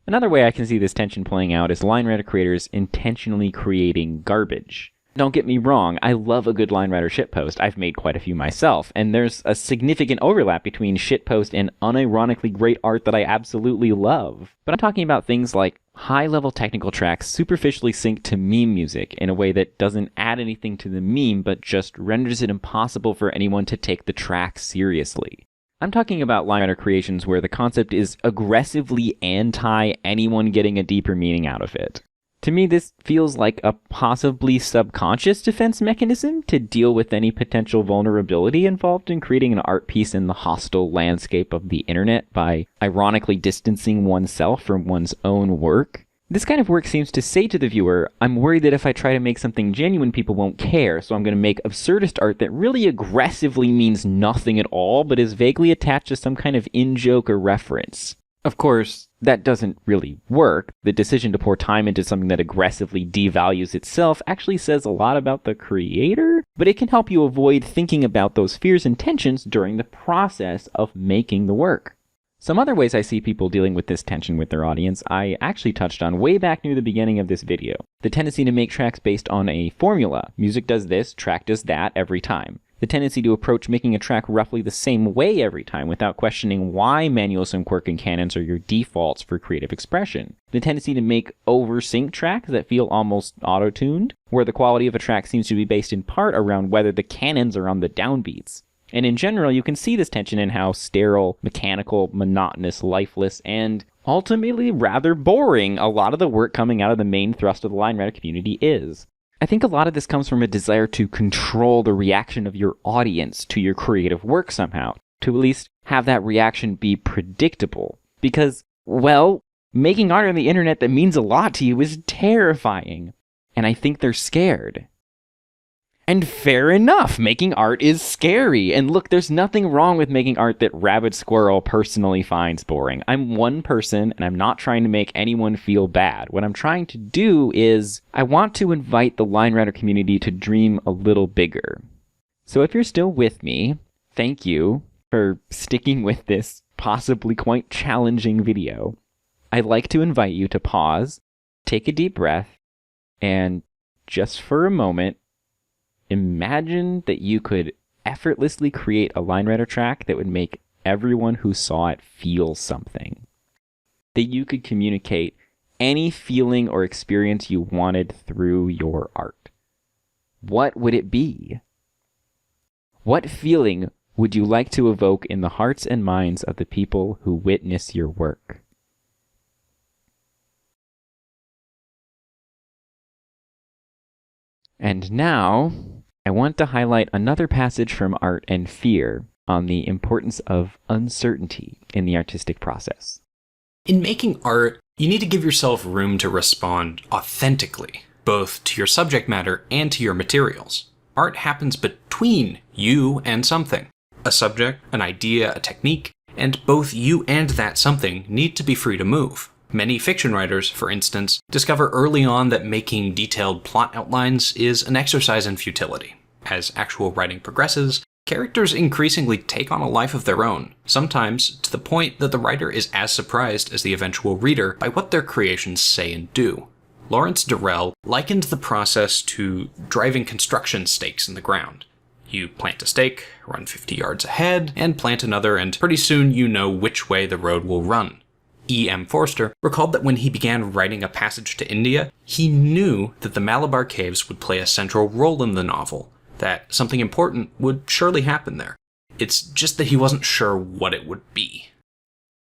Another way I can see this tension playing out is line writer creators intentionally creating garbage. Don't get me wrong, I love a good line writer shitpost. I've made quite a few myself, and there's a significant overlap between shitpost and unironically great art that I absolutely love. But I'm talking about things like high-level technical tracks superficially synced to meme music in a way that doesn't add anything to the meme but just renders it impossible for anyone to take the track seriously. I'm talking about line writer creations where the concept is aggressively anti anyone getting a deeper meaning out of it. To me, this feels like a possibly subconscious defense mechanism to deal with any potential vulnerability involved in creating an art piece in the hostile landscape of the internet by ironically distancing oneself from one's own work. This kind of work seems to say to the viewer, I'm worried that if I try to make something genuine, people won't care, so I'm going to make absurdist art that really aggressively means nothing at all, but is vaguely attached to some kind of in-joke or reference. Of course, that doesn't really work. The decision to pour time into something that aggressively devalues itself actually says a lot about the creator, but it can help you avoid thinking about those fears and tensions during the process of making the work. Some other ways I see people dealing with this tension with their audience I actually touched on way back near the beginning of this video. The tendency to make tracks based on a formula. Music does this, track does that every time. The tendency to approach making a track roughly the same way every time without questioning why manual sync work and canons are your defaults for creative expression. The tendency to make over-sync tracks that feel almost auto-tuned, where the quality of a track seems to be based in part around whether the canons are on the downbeats. And in general, you can see this tension in how sterile, mechanical, monotonous, lifeless, and ultimately rather boring a lot of the work coming out of the main thrust of the line writer community is. I think a lot of this comes from a desire to control the reaction of your audience to your creative work somehow, to at least have that reaction be predictable. Because, well, making art on the internet that means a lot to you is terrifying. And I think they're scared. And fair enough, making art is scary. And look, there's nothing wrong with making art that Rabbit Squirrel personally finds boring. I'm one person, and I'm not trying to make anyone feel bad. What I'm trying to do is, I want to invite the line writer community to dream a little bigger. So if you're still with me, thank you for sticking with this possibly quite challenging video. I'd like to invite you to pause, take a deep breath, and just for a moment, imagine that you could effortlessly create a line writer track that would make everyone who saw it feel something. That you could communicate any feeling or experience you wanted through your art. What would it be? What feeling would you like to evoke in the hearts and minds of the people who witness your work? And now, I want to highlight another passage from Art and Fear on the importance of uncertainty in the artistic process. In making art, you need to give yourself room to respond authentically, both to your subject matter and to your materials. Art happens between you and something. A subject, an idea, a technique, and both you and that something need to be free to move. Many fiction writers, for instance, discover early on that making detailed plot outlines is an exercise in futility. As actual writing progresses, characters increasingly take on a life of their own, sometimes to the point that the writer is as surprised as the eventual reader by what their creations say and do. Lawrence Durrell likened the process to driving construction stakes in the ground. You plant a stake, run 50 yards ahead, and plant another, and pretty soon you know which way the road will run. E.M. Forster recalled that when he began writing A Passage to India, he knew that the Malabar Caves would play a central role in the novel, that something important would surely happen there. It's just that he wasn't sure what it would be.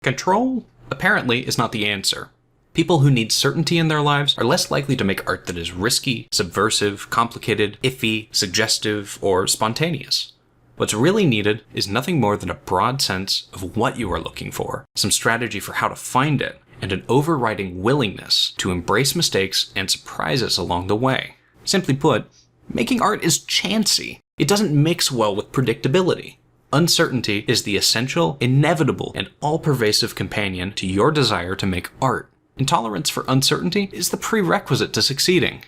Control, apparently, is not the answer. People who need certainty in their lives are less likely to make art that is risky, subversive, complicated, iffy, suggestive, or spontaneous. What's really needed is nothing more than a broad sense of what you are looking for, some strategy for how to find it, and an overriding willingness to embrace mistakes and surprises along the way. Simply put, making art is chancy. It doesn't mix well with predictability. Uncertainty is the essential, inevitable, and all-pervasive companion to your desire to make art. Intolerance for uncertainty is the prerequisite to succeeding.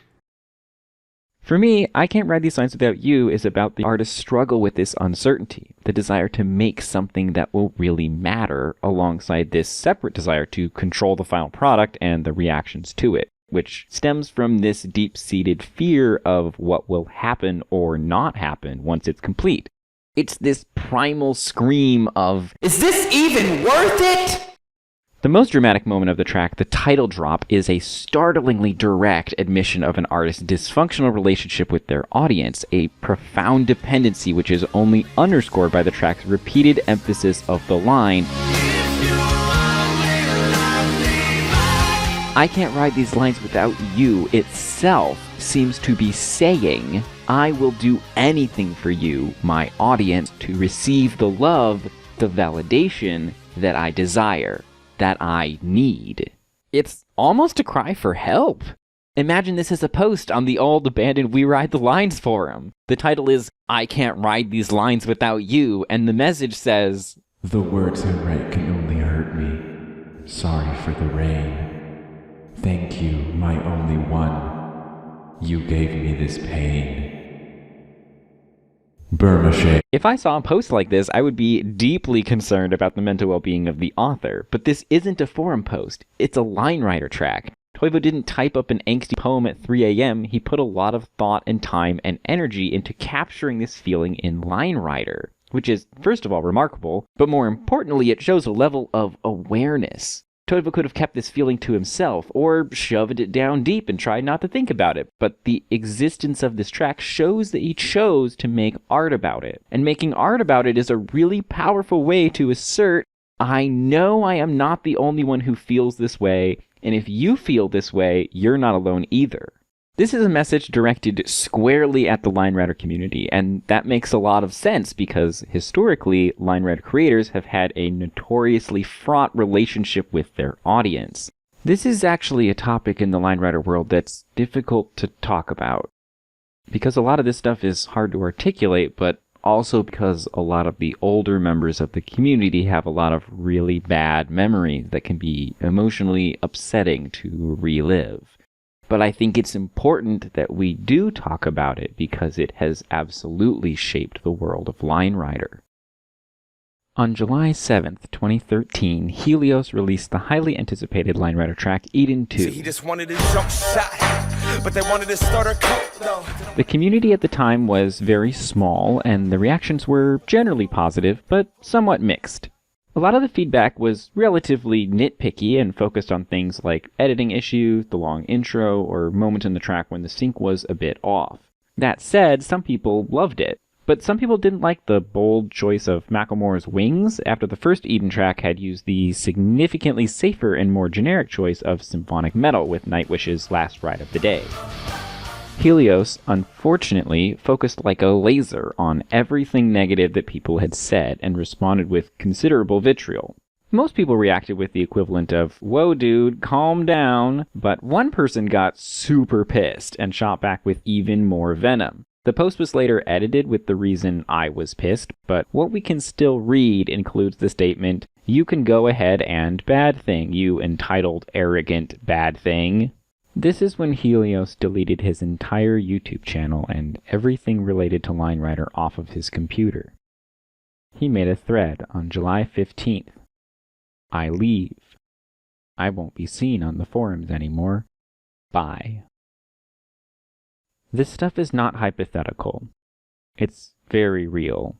For me, I Can't Write These Lines Without You is about the artist's struggle with this uncertainty, the desire to make something that will really matter, alongside this separate desire to control the final product and the reactions to it, which stems from this deep-seated fear of what will happen or not happen once it's complete. It's this primal scream of, "Is this even worth it?" The most dramatic moment of the track, the title drop, is a startlingly direct admission of an artist's dysfunctional relationship with their audience, a profound dependency which is only underscored by the track's repeated emphasis of the line, "I can't write these lines without you," itself seems to be saying, "I will do anything for you, my audience, to receive the love, the validation that I desire, that I need." It's almost a cry for help. Imagine this as a post on the old abandoned We Ride the Lines forum. The title is, "I Can't Ride These Lines Without You," and the message says, "The words I write can only hurt me. sorry for the rain. Thank you, my only one. You gave me this pain. Burmache. If I saw a post like this, I would be deeply concerned about the mental well-being of the author. But this isn't a forum post. It's a line writer track. Toivo didn't type up an angsty poem at 3 a.m. He put a lot of thought and time and energy into capturing this feeling in Line Writer, which is, first of all, remarkable, but more importantly, it shows a level of awareness. Toivo could have kept this feeling to himself, or shoved it down deep and tried not to think about it, but the existence of this track shows that he chose to make art about it. And making art about it is a really powerful way to assert, I know I am not the only one who feels this way, and if you feel this way, you're not alone either. This is a message directed squarely at the line writer community, and that makes a lot of sense because historically, line writer creators have had a notoriously fraught relationship with their audience. This is actually a topic in the line writer world that's difficult to talk about, because a lot of this stuff is hard to articulate, but also because a lot of the older members of the community have a lot of really bad memories that can be emotionally upsetting to relive. But I think it's important that we do talk about it because it has absolutely shaped the world of Line Writer. On July 7th, 2013, Helios released the highly anticipated Line Writer track Eden 2. See, he just wanted his jump shot, but they wanted to start a cult, though. The community at the time was very small, and the reactions were generally positive, but somewhat mixed. A lot of the feedback was relatively nitpicky and focused on things like editing issues, the long intro, or moments in the track when the sync was a bit off. That said, some people loved it, but some people didn't like the bold choice of Macklemore's Wings after the first Eden track had used the significantly safer and more generic choice of Symphonic Metal with Nightwish's Last Ride of the Day. Helios, unfortunately, focused like a laser on everything negative that people had said and responded with considerable vitriol. Most people reacted with the equivalent of, "Whoa dude, calm down," but one person got super pissed and shot back with even more venom. The post was later edited with the reason I was pissed, but what we can still read includes the statement, "You can go ahead and bad thing, you entitled, arrogant, bad thing." This is when Helios deleted his entire YouTube channel and everything related to Line Writer off of his computer. He made a thread on July 15th. I leave. I won't be seen on the forums anymore. Bye. This stuff is not hypothetical. It's very real.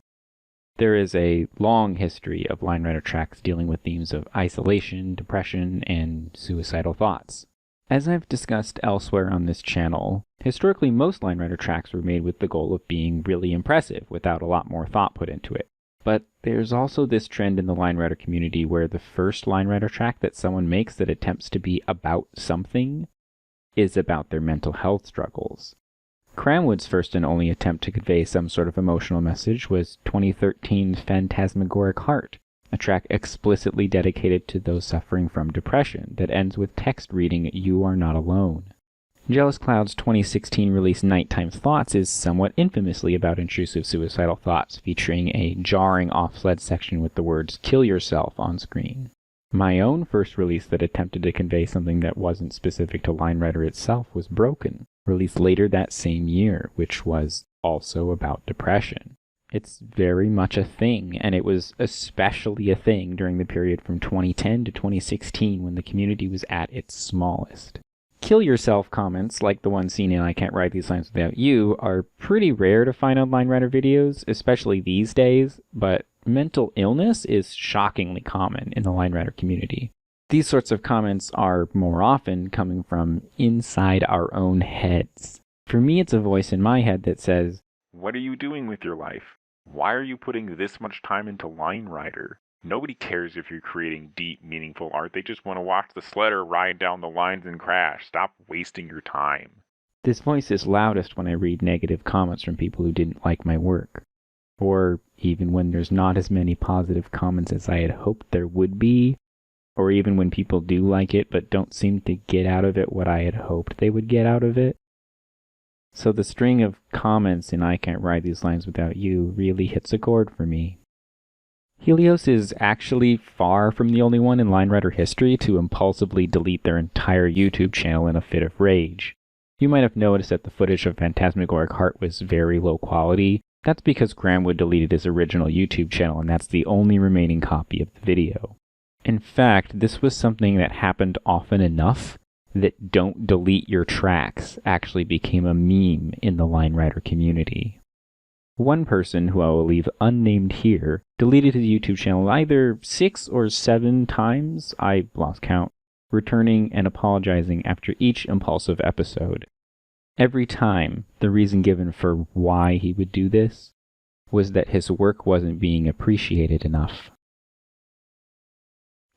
There is a long history of Line Writer tracks dealing with themes of isolation, depression, and suicidal thoughts. As I've discussed elsewhere on this channel, historically most Line Writer tracks were made with the goal of being really impressive without a lot more thought put into it. But there's also this trend in the Line Writer community where the first Line Writer track that someone makes that attempts to be about something is about their mental health struggles. Cranwood's first and only attempt to convey some sort of emotional message was 2013's Phantasmagoric Heart, a track explicitly dedicated to those suffering from depression that ends with text reading, "You are not alone." Jealous Cloud's 2016 release Nighttime Thoughts is somewhat infamously about intrusive suicidal thoughts, featuring a jarring off-sled section with the words "kill yourself" on screen. My own first release that attempted to convey something that wasn't specific to Line Writer itself was Broken, released later that same year, which was also about depression. It's very much a thing, and it was especially a thing during the period from 2010 to 2016 when the community was at its smallest. Kill yourself comments, like the one seen in I Can't Write These Lines Without You, are pretty rare to find on Line Writer videos, especially these days, but mental illness is shockingly common in the Line Writer community. These sorts of comments are more often coming from inside our own heads. For me, it's a voice in my head that says, "What are you doing with your life? Why are you putting this much time into Line Writer? Nobody cares if you're creating deep, meaningful art. They just want to watch the sledder ride down the lines and crash. Stop wasting your time." This voice is loudest when I read negative comments from people who didn't like my work. Or even when there's not as many positive comments as I had hoped there would be. Or even when people do like it but don't seem to get out of it what I had hoped they would get out of it. So the string of comments in I Can't Write These Lines Without You really hits a chord for me. Helios is actually far from the only one in LineRider history to impulsively delete their entire YouTube channel in a fit of rage. You might have noticed that the footage of Phantasmagoric Heart was very low quality. That's because Grahamwood deleted his original YouTube channel, and that's the only remaining copy of the video. In fact, this was something that happened often enough that "don't delete your tracks" actually became a meme in the LineRider community. One person, who I will leave unnamed here, deleted his YouTube channel either 6 or 7 times, I lost count, returning and apologizing after each impulsive episode. Every time, the reason given for why he would do this was that his work wasn't being appreciated enough.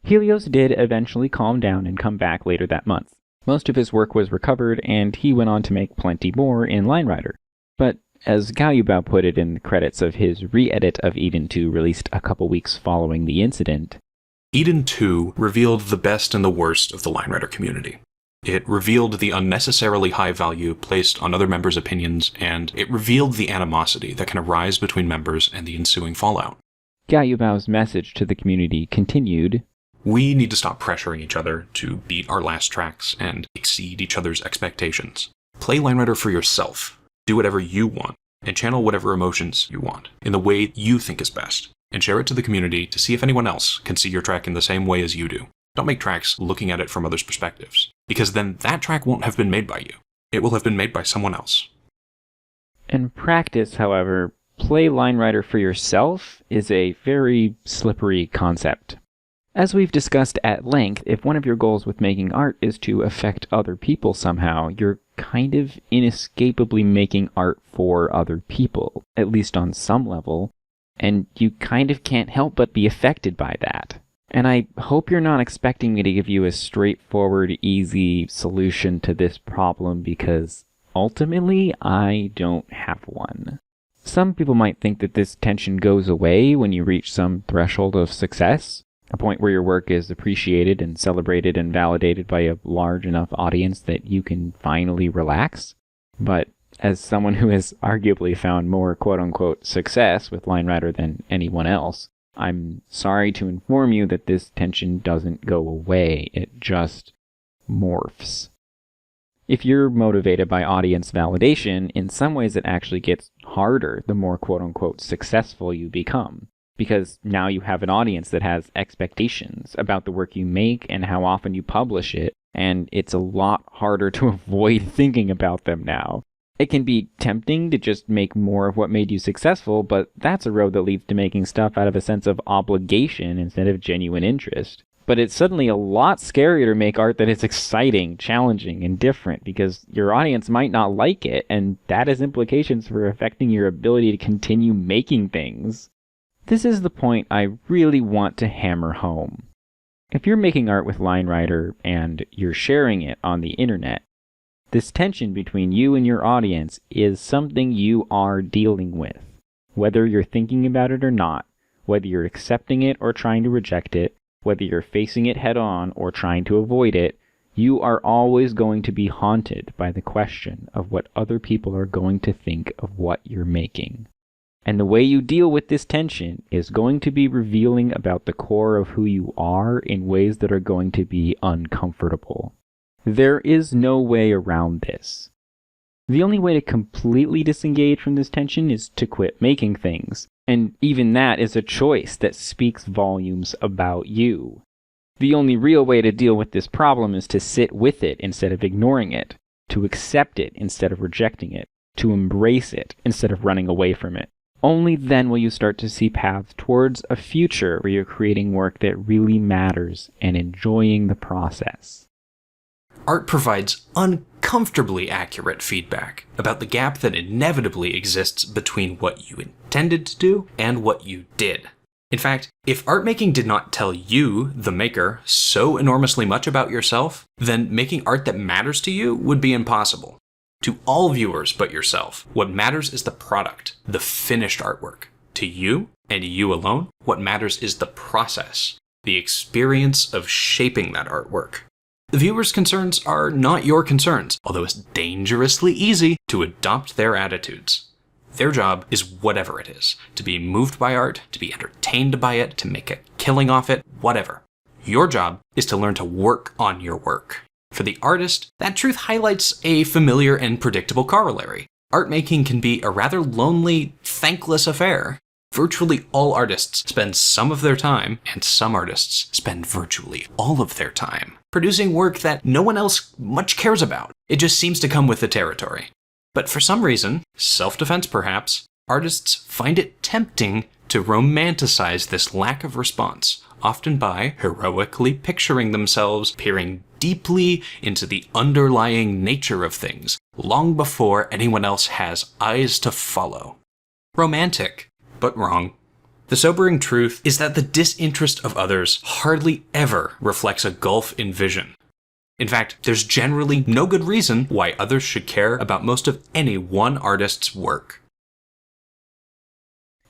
Helios did eventually calm down and come back later that month. Most of his work was recovered, and he went on to make plenty more in LineRider. But as Galubao put it in the credits of his re-edit of Eden 2 released a couple weeks following the incident, Eden 2 revealed the best and the worst of the LineRider community. It revealed the unnecessarily high value placed on other members' opinions, and it revealed the animosity that can arise between members and the ensuing fallout. Galubao's message to the community continued, We need to stop pressuring each other to beat our last tracks and exceed each other's expectations. Play LineRider for yourself. Do whatever you want, and channel whatever emotions you want, in the way you think is best, and share it to the community to see if anyone else can see your track in the same way as you do. Don't make tracks looking at it from others' perspectives, because then that track won't have been made by you. It will have been made by someone else. In practice, however, play LineRider for yourself is a very slippery concept. As we've discussed at length, if one of your goals with making art is to affect other people somehow, you're kind of inescapably making art for other people, at least on some level, and you kind of can't help but be affected by that. And I hope you're not expecting me to give you a straightforward, easy solution to this problem, because ultimately, I don't have one. Some people might think that this tension goes away when you reach some threshold of success, a point where your work is appreciated and celebrated and validated by a large enough audience that you can finally relax. But as someone who has arguably found more quote-unquote success with LineRider than anyone else, I'm sorry to inform you that this tension doesn't go away, it just morphs. If you're motivated by audience validation, in some ways it actually gets harder the more quote-unquote successful you become. Because now you have an audience that has expectations about the work you make and how often you publish it, and it's a lot harder to avoid thinking about them now. It can be tempting to just make more of what made you successful, but that's a road that leads to making stuff out of a sense of obligation instead of genuine interest. But it's suddenly a lot scarier to make art that is exciting, challenging, and different, because your audience might not like it, and that has implications for affecting your ability to continue making things. This is the point I really want to hammer home. If you're making art with LineRider and you're sharing it on the internet, this tension between you and your audience is something you are dealing with. Whether you're thinking about it or not, whether you're accepting it or trying to reject it, whether you're facing it head on or trying to avoid it, you are always going to be haunted by the question of what other people are going to think of what you're making. And the way you deal with this tension is going to be revealing about the core of who you are in ways that are going to be uncomfortable. There is no way around this. The only way to completely disengage from this tension is to quit making things, and even that is a choice that speaks volumes about you. The only real way to deal with this problem is to sit with it instead of ignoring it, to accept it instead of rejecting it, to embrace it instead of running away from it. Only then will you start to see paths towards a future where you're creating work that really matters and enjoying the process. Art provides uncomfortably accurate feedback about the gap that inevitably exists between what you intended to do and what you did. In fact, if art making did not tell you, the maker, so enormously much about yourself, then making art that matters to you would be impossible. To all viewers but yourself, what matters is the product, the finished artwork. To you, and you alone, what matters is the process, the experience of shaping that artwork. The viewer's concerns are not your concerns, although it's dangerously easy to adopt their attitudes. Their job is whatever it is. To be moved by art, to be entertained by it, to make a killing off it, whatever. Your job is to learn to work on your work. For the artist, that truth highlights a familiar and predictable corollary. Art making can be a rather lonely, thankless affair. Virtually all artists spend some of their time, and some artists spend virtually all of their time, producing work that no one else much cares about. It just seems to come with the territory. But for some reason, self-defense perhaps, artists find it tempting to romanticize this lack of response, often by heroically picturing themselves peering deeply into the underlying nature of things, long before anyone else has eyes to follow. Romantic, but wrong. The sobering truth is that the disinterest of others hardly ever reflects a gulf in vision. In fact, there's generally no good reason why others should care about most of any one artist's work.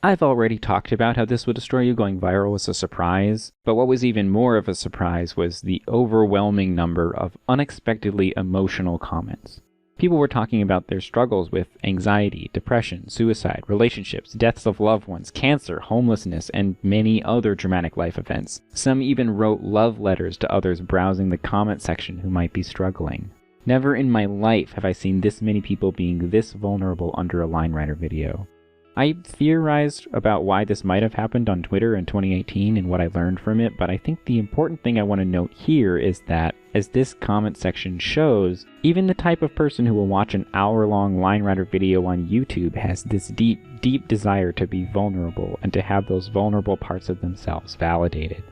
I've already talked about how This Would Destroy You going viral was a surprise, but what was even more of a surprise was the overwhelming number of unexpectedly emotional comments. People were talking about their struggles with anxiety, depression, suicide, relationships, deaths of loved ones, cancer, homelessness, and many other dramatic life events. Some even wrote love letters to others browsing the comment section who might be struggling. Never in my life have I seen this many people being this vulnerable under a LineWriter video. I theorized about why this might have happened on Twitter in 2018 and what I learned from it, but I think the important thing I want to note here is that, as this comment section shows, even the type of person who will watch an hour-long LineWriter video on YouTube has this deep, deep desire to be vulnerable and to have those vulnerable parts of themselves validated.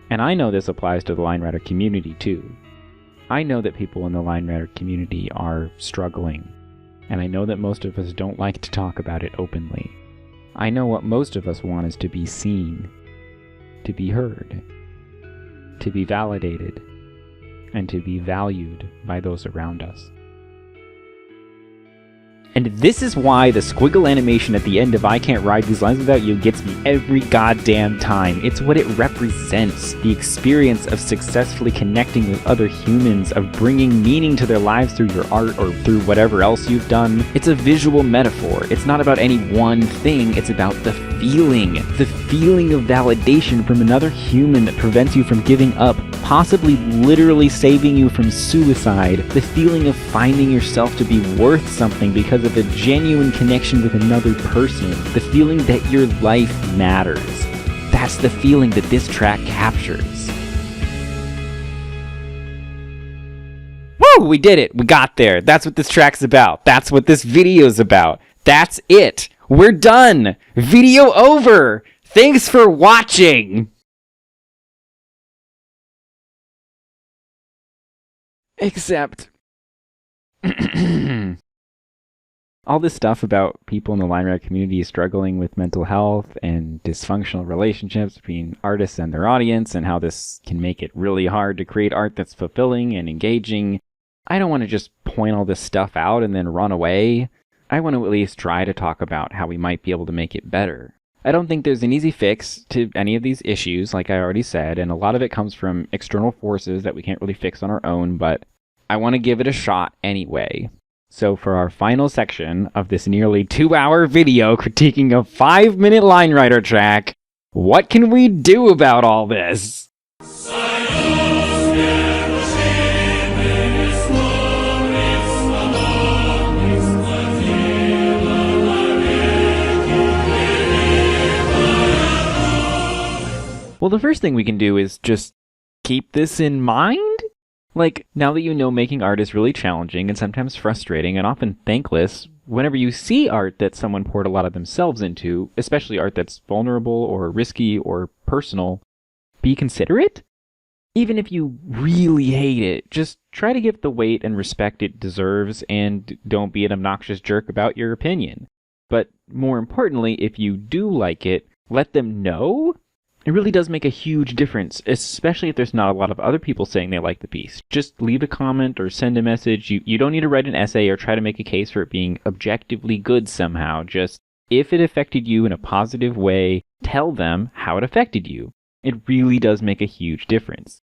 And I know this applies to the LineWriter community too. I know that people in the LineWriter community are struggling. And I know that most of us don't like to talk about it openly. I know what most of us want is to be seen, to be heard, to be validated, and to be valued by those around us. And this is why the squiggle animation at the end of I Can't Ride These Lines Without You gets me every goddamn time. It's what it represents. The experience of successfully connecting with other humans, of bringing meaning to their lives through your art or through whatever else you've done. It's a visual metaphor. It's not about any one thing. It's about the feeling of validation from another human that prevents you from giving up, possibly literally saving you from suicide. The feeling of finding yourself to be worth something because of a genuine connection with another person. The feeling that your life matters. That's the feeling that this track captures. Woo! We did it! We got there! That's what this track's about. That's what this video's about. That's it! We're done! Video over! Thanks for watching! Except... all this stuff about people in the LineWriter community struggling with mental health and dysfunctional relationships between artists and their audience, and how this can make it really hard to create art that's fulfilling and engaging. I don't want to just point all this stuff out and then run away. I want to at least try to talk about how we might be able to make it better. I don't think there's an easy fix to any of these issues, like I already said, and a lot of it comes from external forces that we can't really fix on our own, but I want to give it a shot anyway. So for our final section of this nearly 2-hour video critiquing a 5-minute LineWriter track, what can we do about all this? Well, the first thing we can do is just keep this in mind. Like, now that you know making art is really challenging and sometimes frustrating and often thankless, whenever you see art that someone poured a lot of themselves into, especially art that's vulnerable or risky or personal, be considerate. Even if you really hate it, just try to give it the weight and respect it deserves, and don't be an obnoxious jerk about your opinion. But more importantly, if you do like it, let them know. It really does make a huge difference, especially if there's not a lot of other people saying they like the piece. Just leave a comment or send a message. You don't need to write an essay or try to make a case for it being objectively good somehow. Just, if it affected you in a positive way, tell them how it affected you. It really does make a huge difference.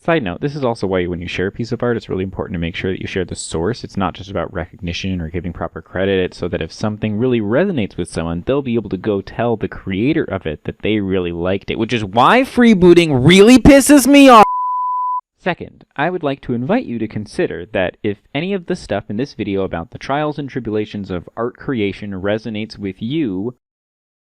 Side note, this is also why when you share a piece of art, it's really important to make sure that you share the source. It's not just about recognition or giving proper credit. It's so that if something really resonates with someone, they'll be able to go tell the creator of it that they really liked it, which is why freebooting really pisses me off. Second, I would like to invite you to consider that if any of the stuff in this video about the trials and tribulations of art creation resonates with you,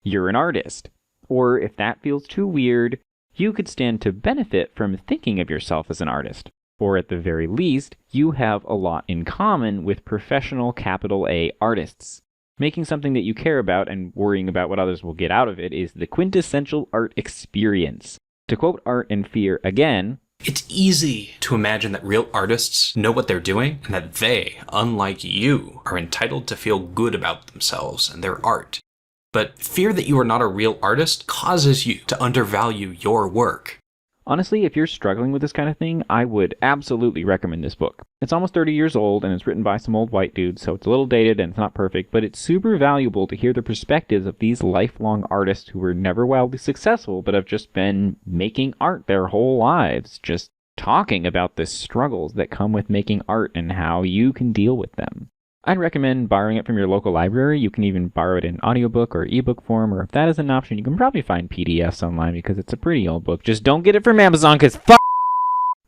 you're an artist. Or if that feels too weird, you could stand to benefit from thinking of yourself as an artist. Or at the very least, you have a lot in common with professional capital A artists. Making something that you care about and worrying about what others will get out of it is the quintessential art experience. To quote Art and Fear again, it's easy to imagine that real artists know what they're doing and that they, unlike you, are entitled to feel good about themselves and their art. But fear that you are not a real artist causes you to undervalue your work. Honestly, if you're struggling with this kind of thing, I would absolutely recommend this book. It's almost 30 years old, and it's written by some old white dudes, so it's a little dated and it's not perfect, but it's super valuable to hear the perspectives of these lifelong artists who were never wildly successful, but have just been making art their whole lives, just talking about the struggles that come with making art and how you can deal with them. I'd recommend borrowing it from your local library. You can even borrow it in audiobook or ebook form, or if that is an option, you can probably find PDFs online because it's a pretty old book. Just don't get it from Amazon, because fuck!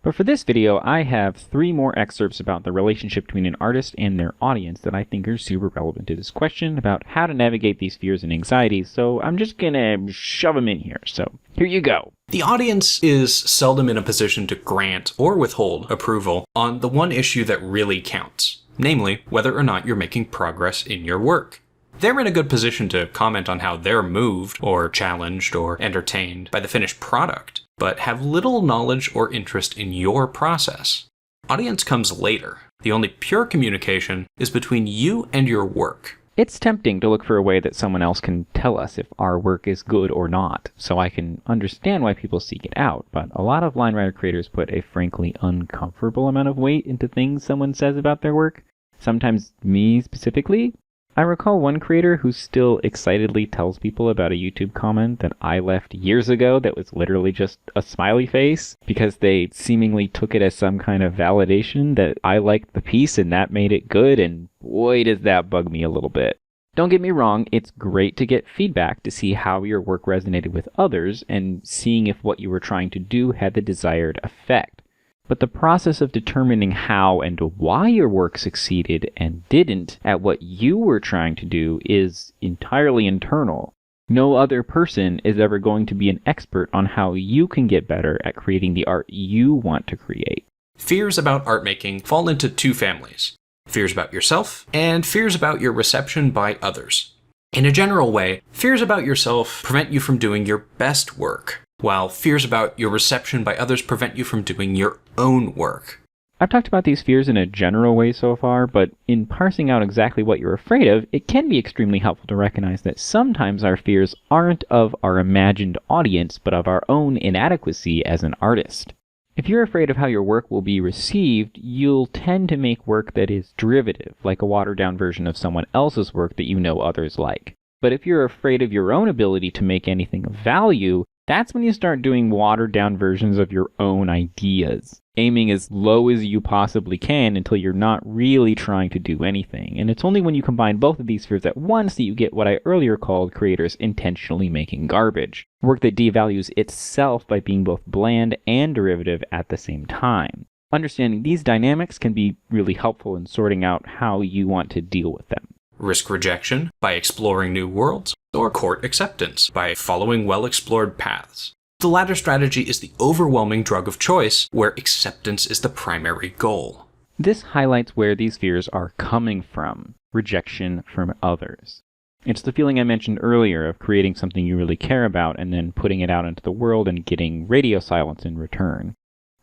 But for this video, I have 3 more excerpts about the relationship between an artist and their audience that I think are super relevant to this question about how to navigate these fears and anxieties, so I'm just gonna shove them in here. So here you go. The audience is seldom in a position to grant or withhold approval on the one issue that really counts. Namely, whether or not you're making progress in your work. They're in a good position to comment on how they're moved, or challenged, or entertained by the finished product, but have little knowledge or interest in your process. Audience comes later. The only pure communication is between you and your work. It's tempting to look for a way that someone else can tell us if our work is good or not, so I can understand why people seek it out, but a lot of line writer creators put a frankly uncomfortable amount of weight into things someone says about their work. Sometimes me specifically. I recall one creator who still excitedly tells people about a YouTube comment that I left years ago that was literally just a smiley face because they seemingly took it as some kind of validation that I liked the piece and that made it good, and boy does that bug me a little bit. Don't get me wrong, it's great to get feedback to see how your work resonated with others and seeing if what you were trying to do had the desired effect. But the process of determining how and why your work succeeded and didn't at what you were trying to do is entirely internal. No other person is ever going to be an expert on how you can get better at creating the art you want to create. Fears about art making fall into 2 families. Fears about yourself and fears about your reception by others. In a general way, fears about yourself prevent you from doing your best work, while fears about your reception by others prevent you from doing your own work. I've talked about these fears in a general way so far, but in parsing out exactly what you're afraid of, it can be extremely helpful to recognize that sometimes our fears aren't of our imagined audience, but of our own inadequacy as an artist. If you're afraid of how your work will be received, you'll tend to make work that is derivative, like a watered-down version of someone else's work that you know others like. But if you're afraid of your own ability to make anything of value, that's when you start doing watered-down versions of your own ideas, aiming as low as you possibly can until you're not really trying to do anything. And it's only when you combine both of these fears at once that you get what I earlier called creators intentionally making garbage. Work that devalues itself by being both bland and derivative at the same time. Understanding these dynamics can be really helpful in sorting out how you want to deal with them. Risk rejection by exploring new worlds, or court acceptance by following well-explored paths. The latter strategy is the overwhelming drug of choice, where acceptance is the primary goal. This highlights where these fears are coming from: rejection from others. It's the feeling I mentioned earlier of creating something you really care about and then putting it out into the world and getting radio silence in return.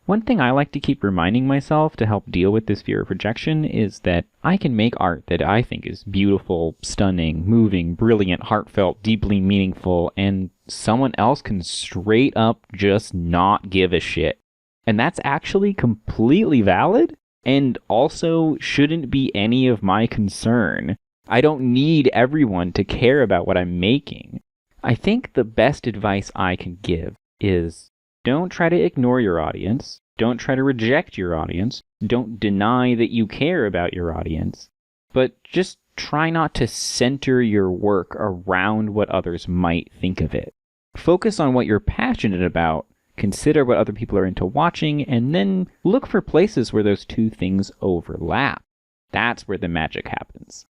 One thing I like to keep reminding myself to help deal with this fear of rejection is that I can make art that I think is beautiful, stunning, moving, brilliant, heartfelt, deeply meaningful, and someone else can straight up just not give a shit. And that's actually completely valid, and also shouldn't be any of my concern. I don't need everyone to care about what I'm making. I think the best advice I can give is Don't try to ignore your audience. Don't try to reject your audience. Don't deny that you care about your audience. But just try not to center your work around what others might think of it. Focus on what you're passionate about, consider what other people are into watching, and then look for places where those two things overlap. That's where the magic happens.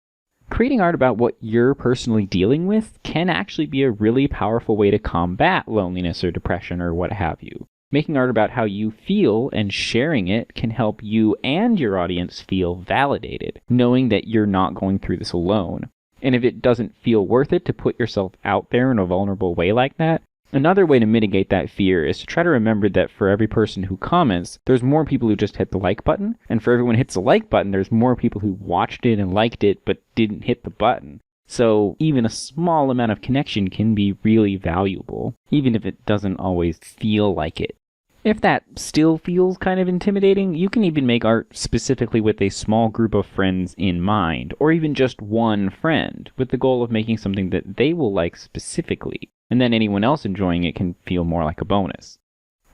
Creating art about what you're personally dealing with can actually be a really powerful way to combat loneliness or depression or what have you. Making art about how you feel and sharing it can help you and your audience feel validated, knowing that you're not going through this alone. And if it doesn't feel worth it to put yourself out there in a vulnerable way like that, another way to mitigate that fear is to try to remember that for every person who comments, there's more people who just hit the like button, and for everyone who hits the like button, there's more people who watched it and liked it but didn't hit the button. So even a small amount of connection can be really valuable, even if it doesn't always feel like it. If that still feels kind of intimidating, you can even make art specifically with a small group of friends in mind, or even just one friend, with the goal of making something that they will like specifically, and then anyone else enjoying it can feel more like a bonus.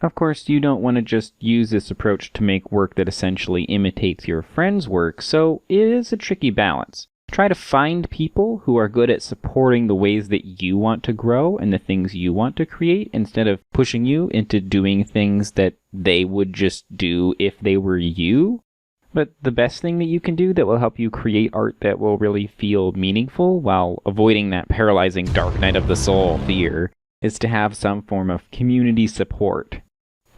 Of course, you don't want to just use this approach to make work that essentially imitates your friend's work, so it is a tricky balance. Try to find people who are good at supporting the ways that you want to grow and the things you want to create instead of pushing you into doing things that they would just do if they were you. But the best thing that you can do that will help you create art that will really feel meaningful while avoiding that paralyzing dark night of the soul fear is to have some form of community support.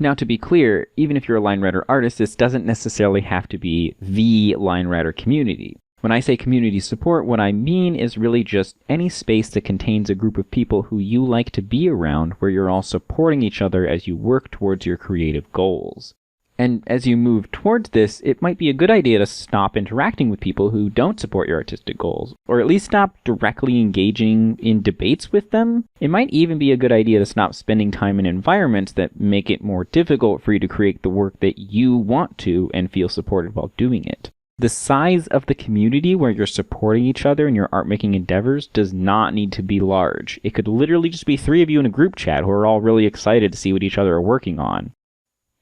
Now, to be clear, even if you're a line writer artist, this doesn't necessarily have to be the line writer community. When I say community support, what I mean is really just any space that contains a group of people who you like to be around, where you're all supporting each other as you work towards your creative goals. And as you move towards this, it might be a good idea to stop interacting with people who don't support your artistic goals, or at least stop directly engaging in debates with them. It might even be a good idea to stop spending time in environments that make it more difficult for you to create the work that you want to and feel supported while doing it. The size of the community where you're supporting each other in your art-making endeavors does not need to be large. It could literally just be 3 of you in a group chat who are all really excited to see what each other are working on.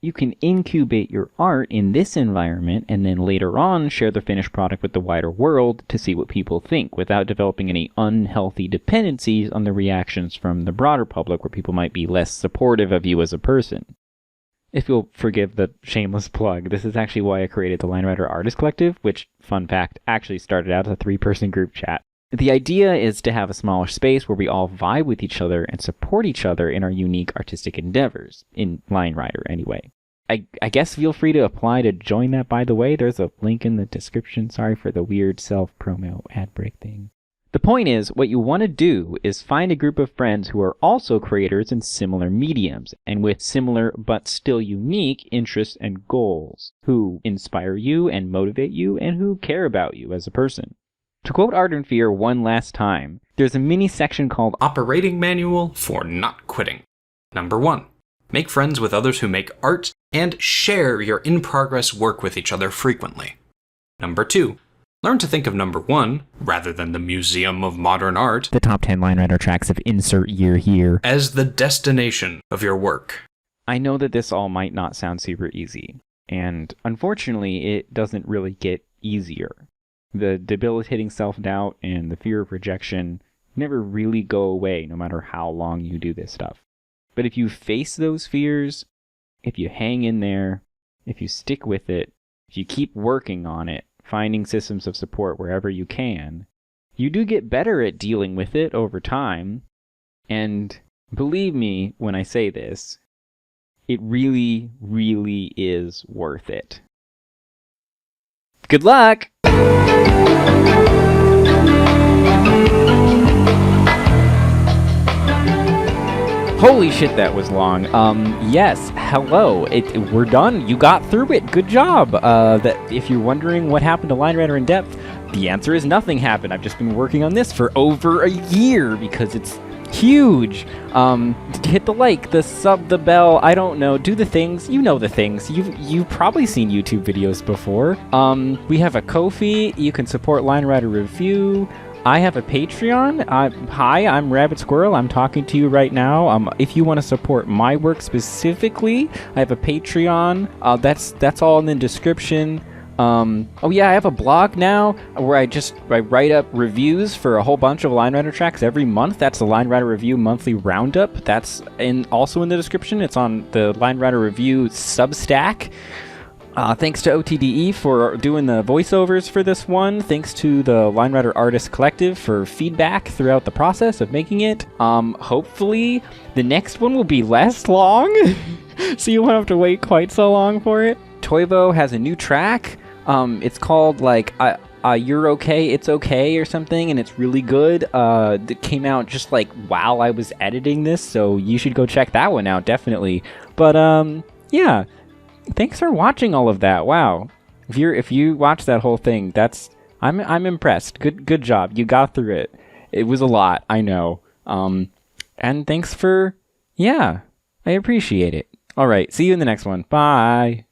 You can incubate your art in this environment and then later on share the finished product with the wider world to see what people think without developing any unhealthy dependencies on the reactions from the broader public where people might be less supportive of you as a person. If you'll forgive the shameless plug, this is actually why I created the Line Writer Artist Collective, which, fun fact, actually started out as a 3-person group chat. The idea is to have a smaller space where we all vibe with each other and support each other in our unique artistic endeavors, in Line Writer anyway. I guess feel free to apply to join that, by the way. There's a link in the description. Sorry for the weird self-promo ad break thing. The point is, what you want to do is find a group of friends who are also creators in similar mediums, and with similar but still unique interests and goals, who inspire you and motivate you, and who care about you as a person. To quote Arden Fear one last time, there's a mini section called Operating Manual for Not Quitting. Number 1. Make friends with others who make art, and share your in-progress work with each other frequently. Number 2. Learn to think of number 1, rather than the Museum of Modern Art, The top 10 line writer tracks of insert year here, as the destination of your work. I know that this all might not sound super easy, and unfortunately it doesn't really get easier. The debilitating self-doubt and the fear of rejection never really go away no matter how long you do this stuff. But if you face those fears, if you hang in there, if you stick with it, if you keep working on it, finding systems of support wherever you can, you do get better at dealing with it over time. And believe me when I say this, it really, really is worth it. Good luck! Holy shit, that was long. Yes, hello. We're done. You got through it. Good job. That if you're wondering what happened to Line Writer in Depth, the answer is nothing happened. I've just been working on this for over a year because it's huge. Hit the like, the sub, the bell, I don't know, do the things. You know the things. You've probably seen YouTube videos before. We have a Ko-fi. You can support Line Writer Review. I have a Patreon. Hi, I'm Rabbit Squirrel. I'm talking to you right now. If you want to support my work specifically, I have a Patreon. That's all in the description. Oh yeah, I have a blog now where I write up reviews for a whole bunch of Line Rider tracks every month. That's the Line Rider Review Monthly Roundup. That's also in the description. It's on the Line Rider Review Substack. Thanks to OTDE for doing the voiceovers for this one. Thanks to the Line Rider Artist Collective for feedback throughout the process of making it. Hopefully the next one will be less long, so you won't have to wait quite so long for it. Toivo has a new track. It's called like You're Okay, It's Okay or something, and it's really good. It came out just like while I was editing this, so you should go check that one out, definitely. But yeah, thanks for watching all of that. Wow, if you watched that whole thing, I'm impressed. Good job. You got through it. It was a lot, I know. And thanks for I appreciate it. All right, see you in the next one. Bye.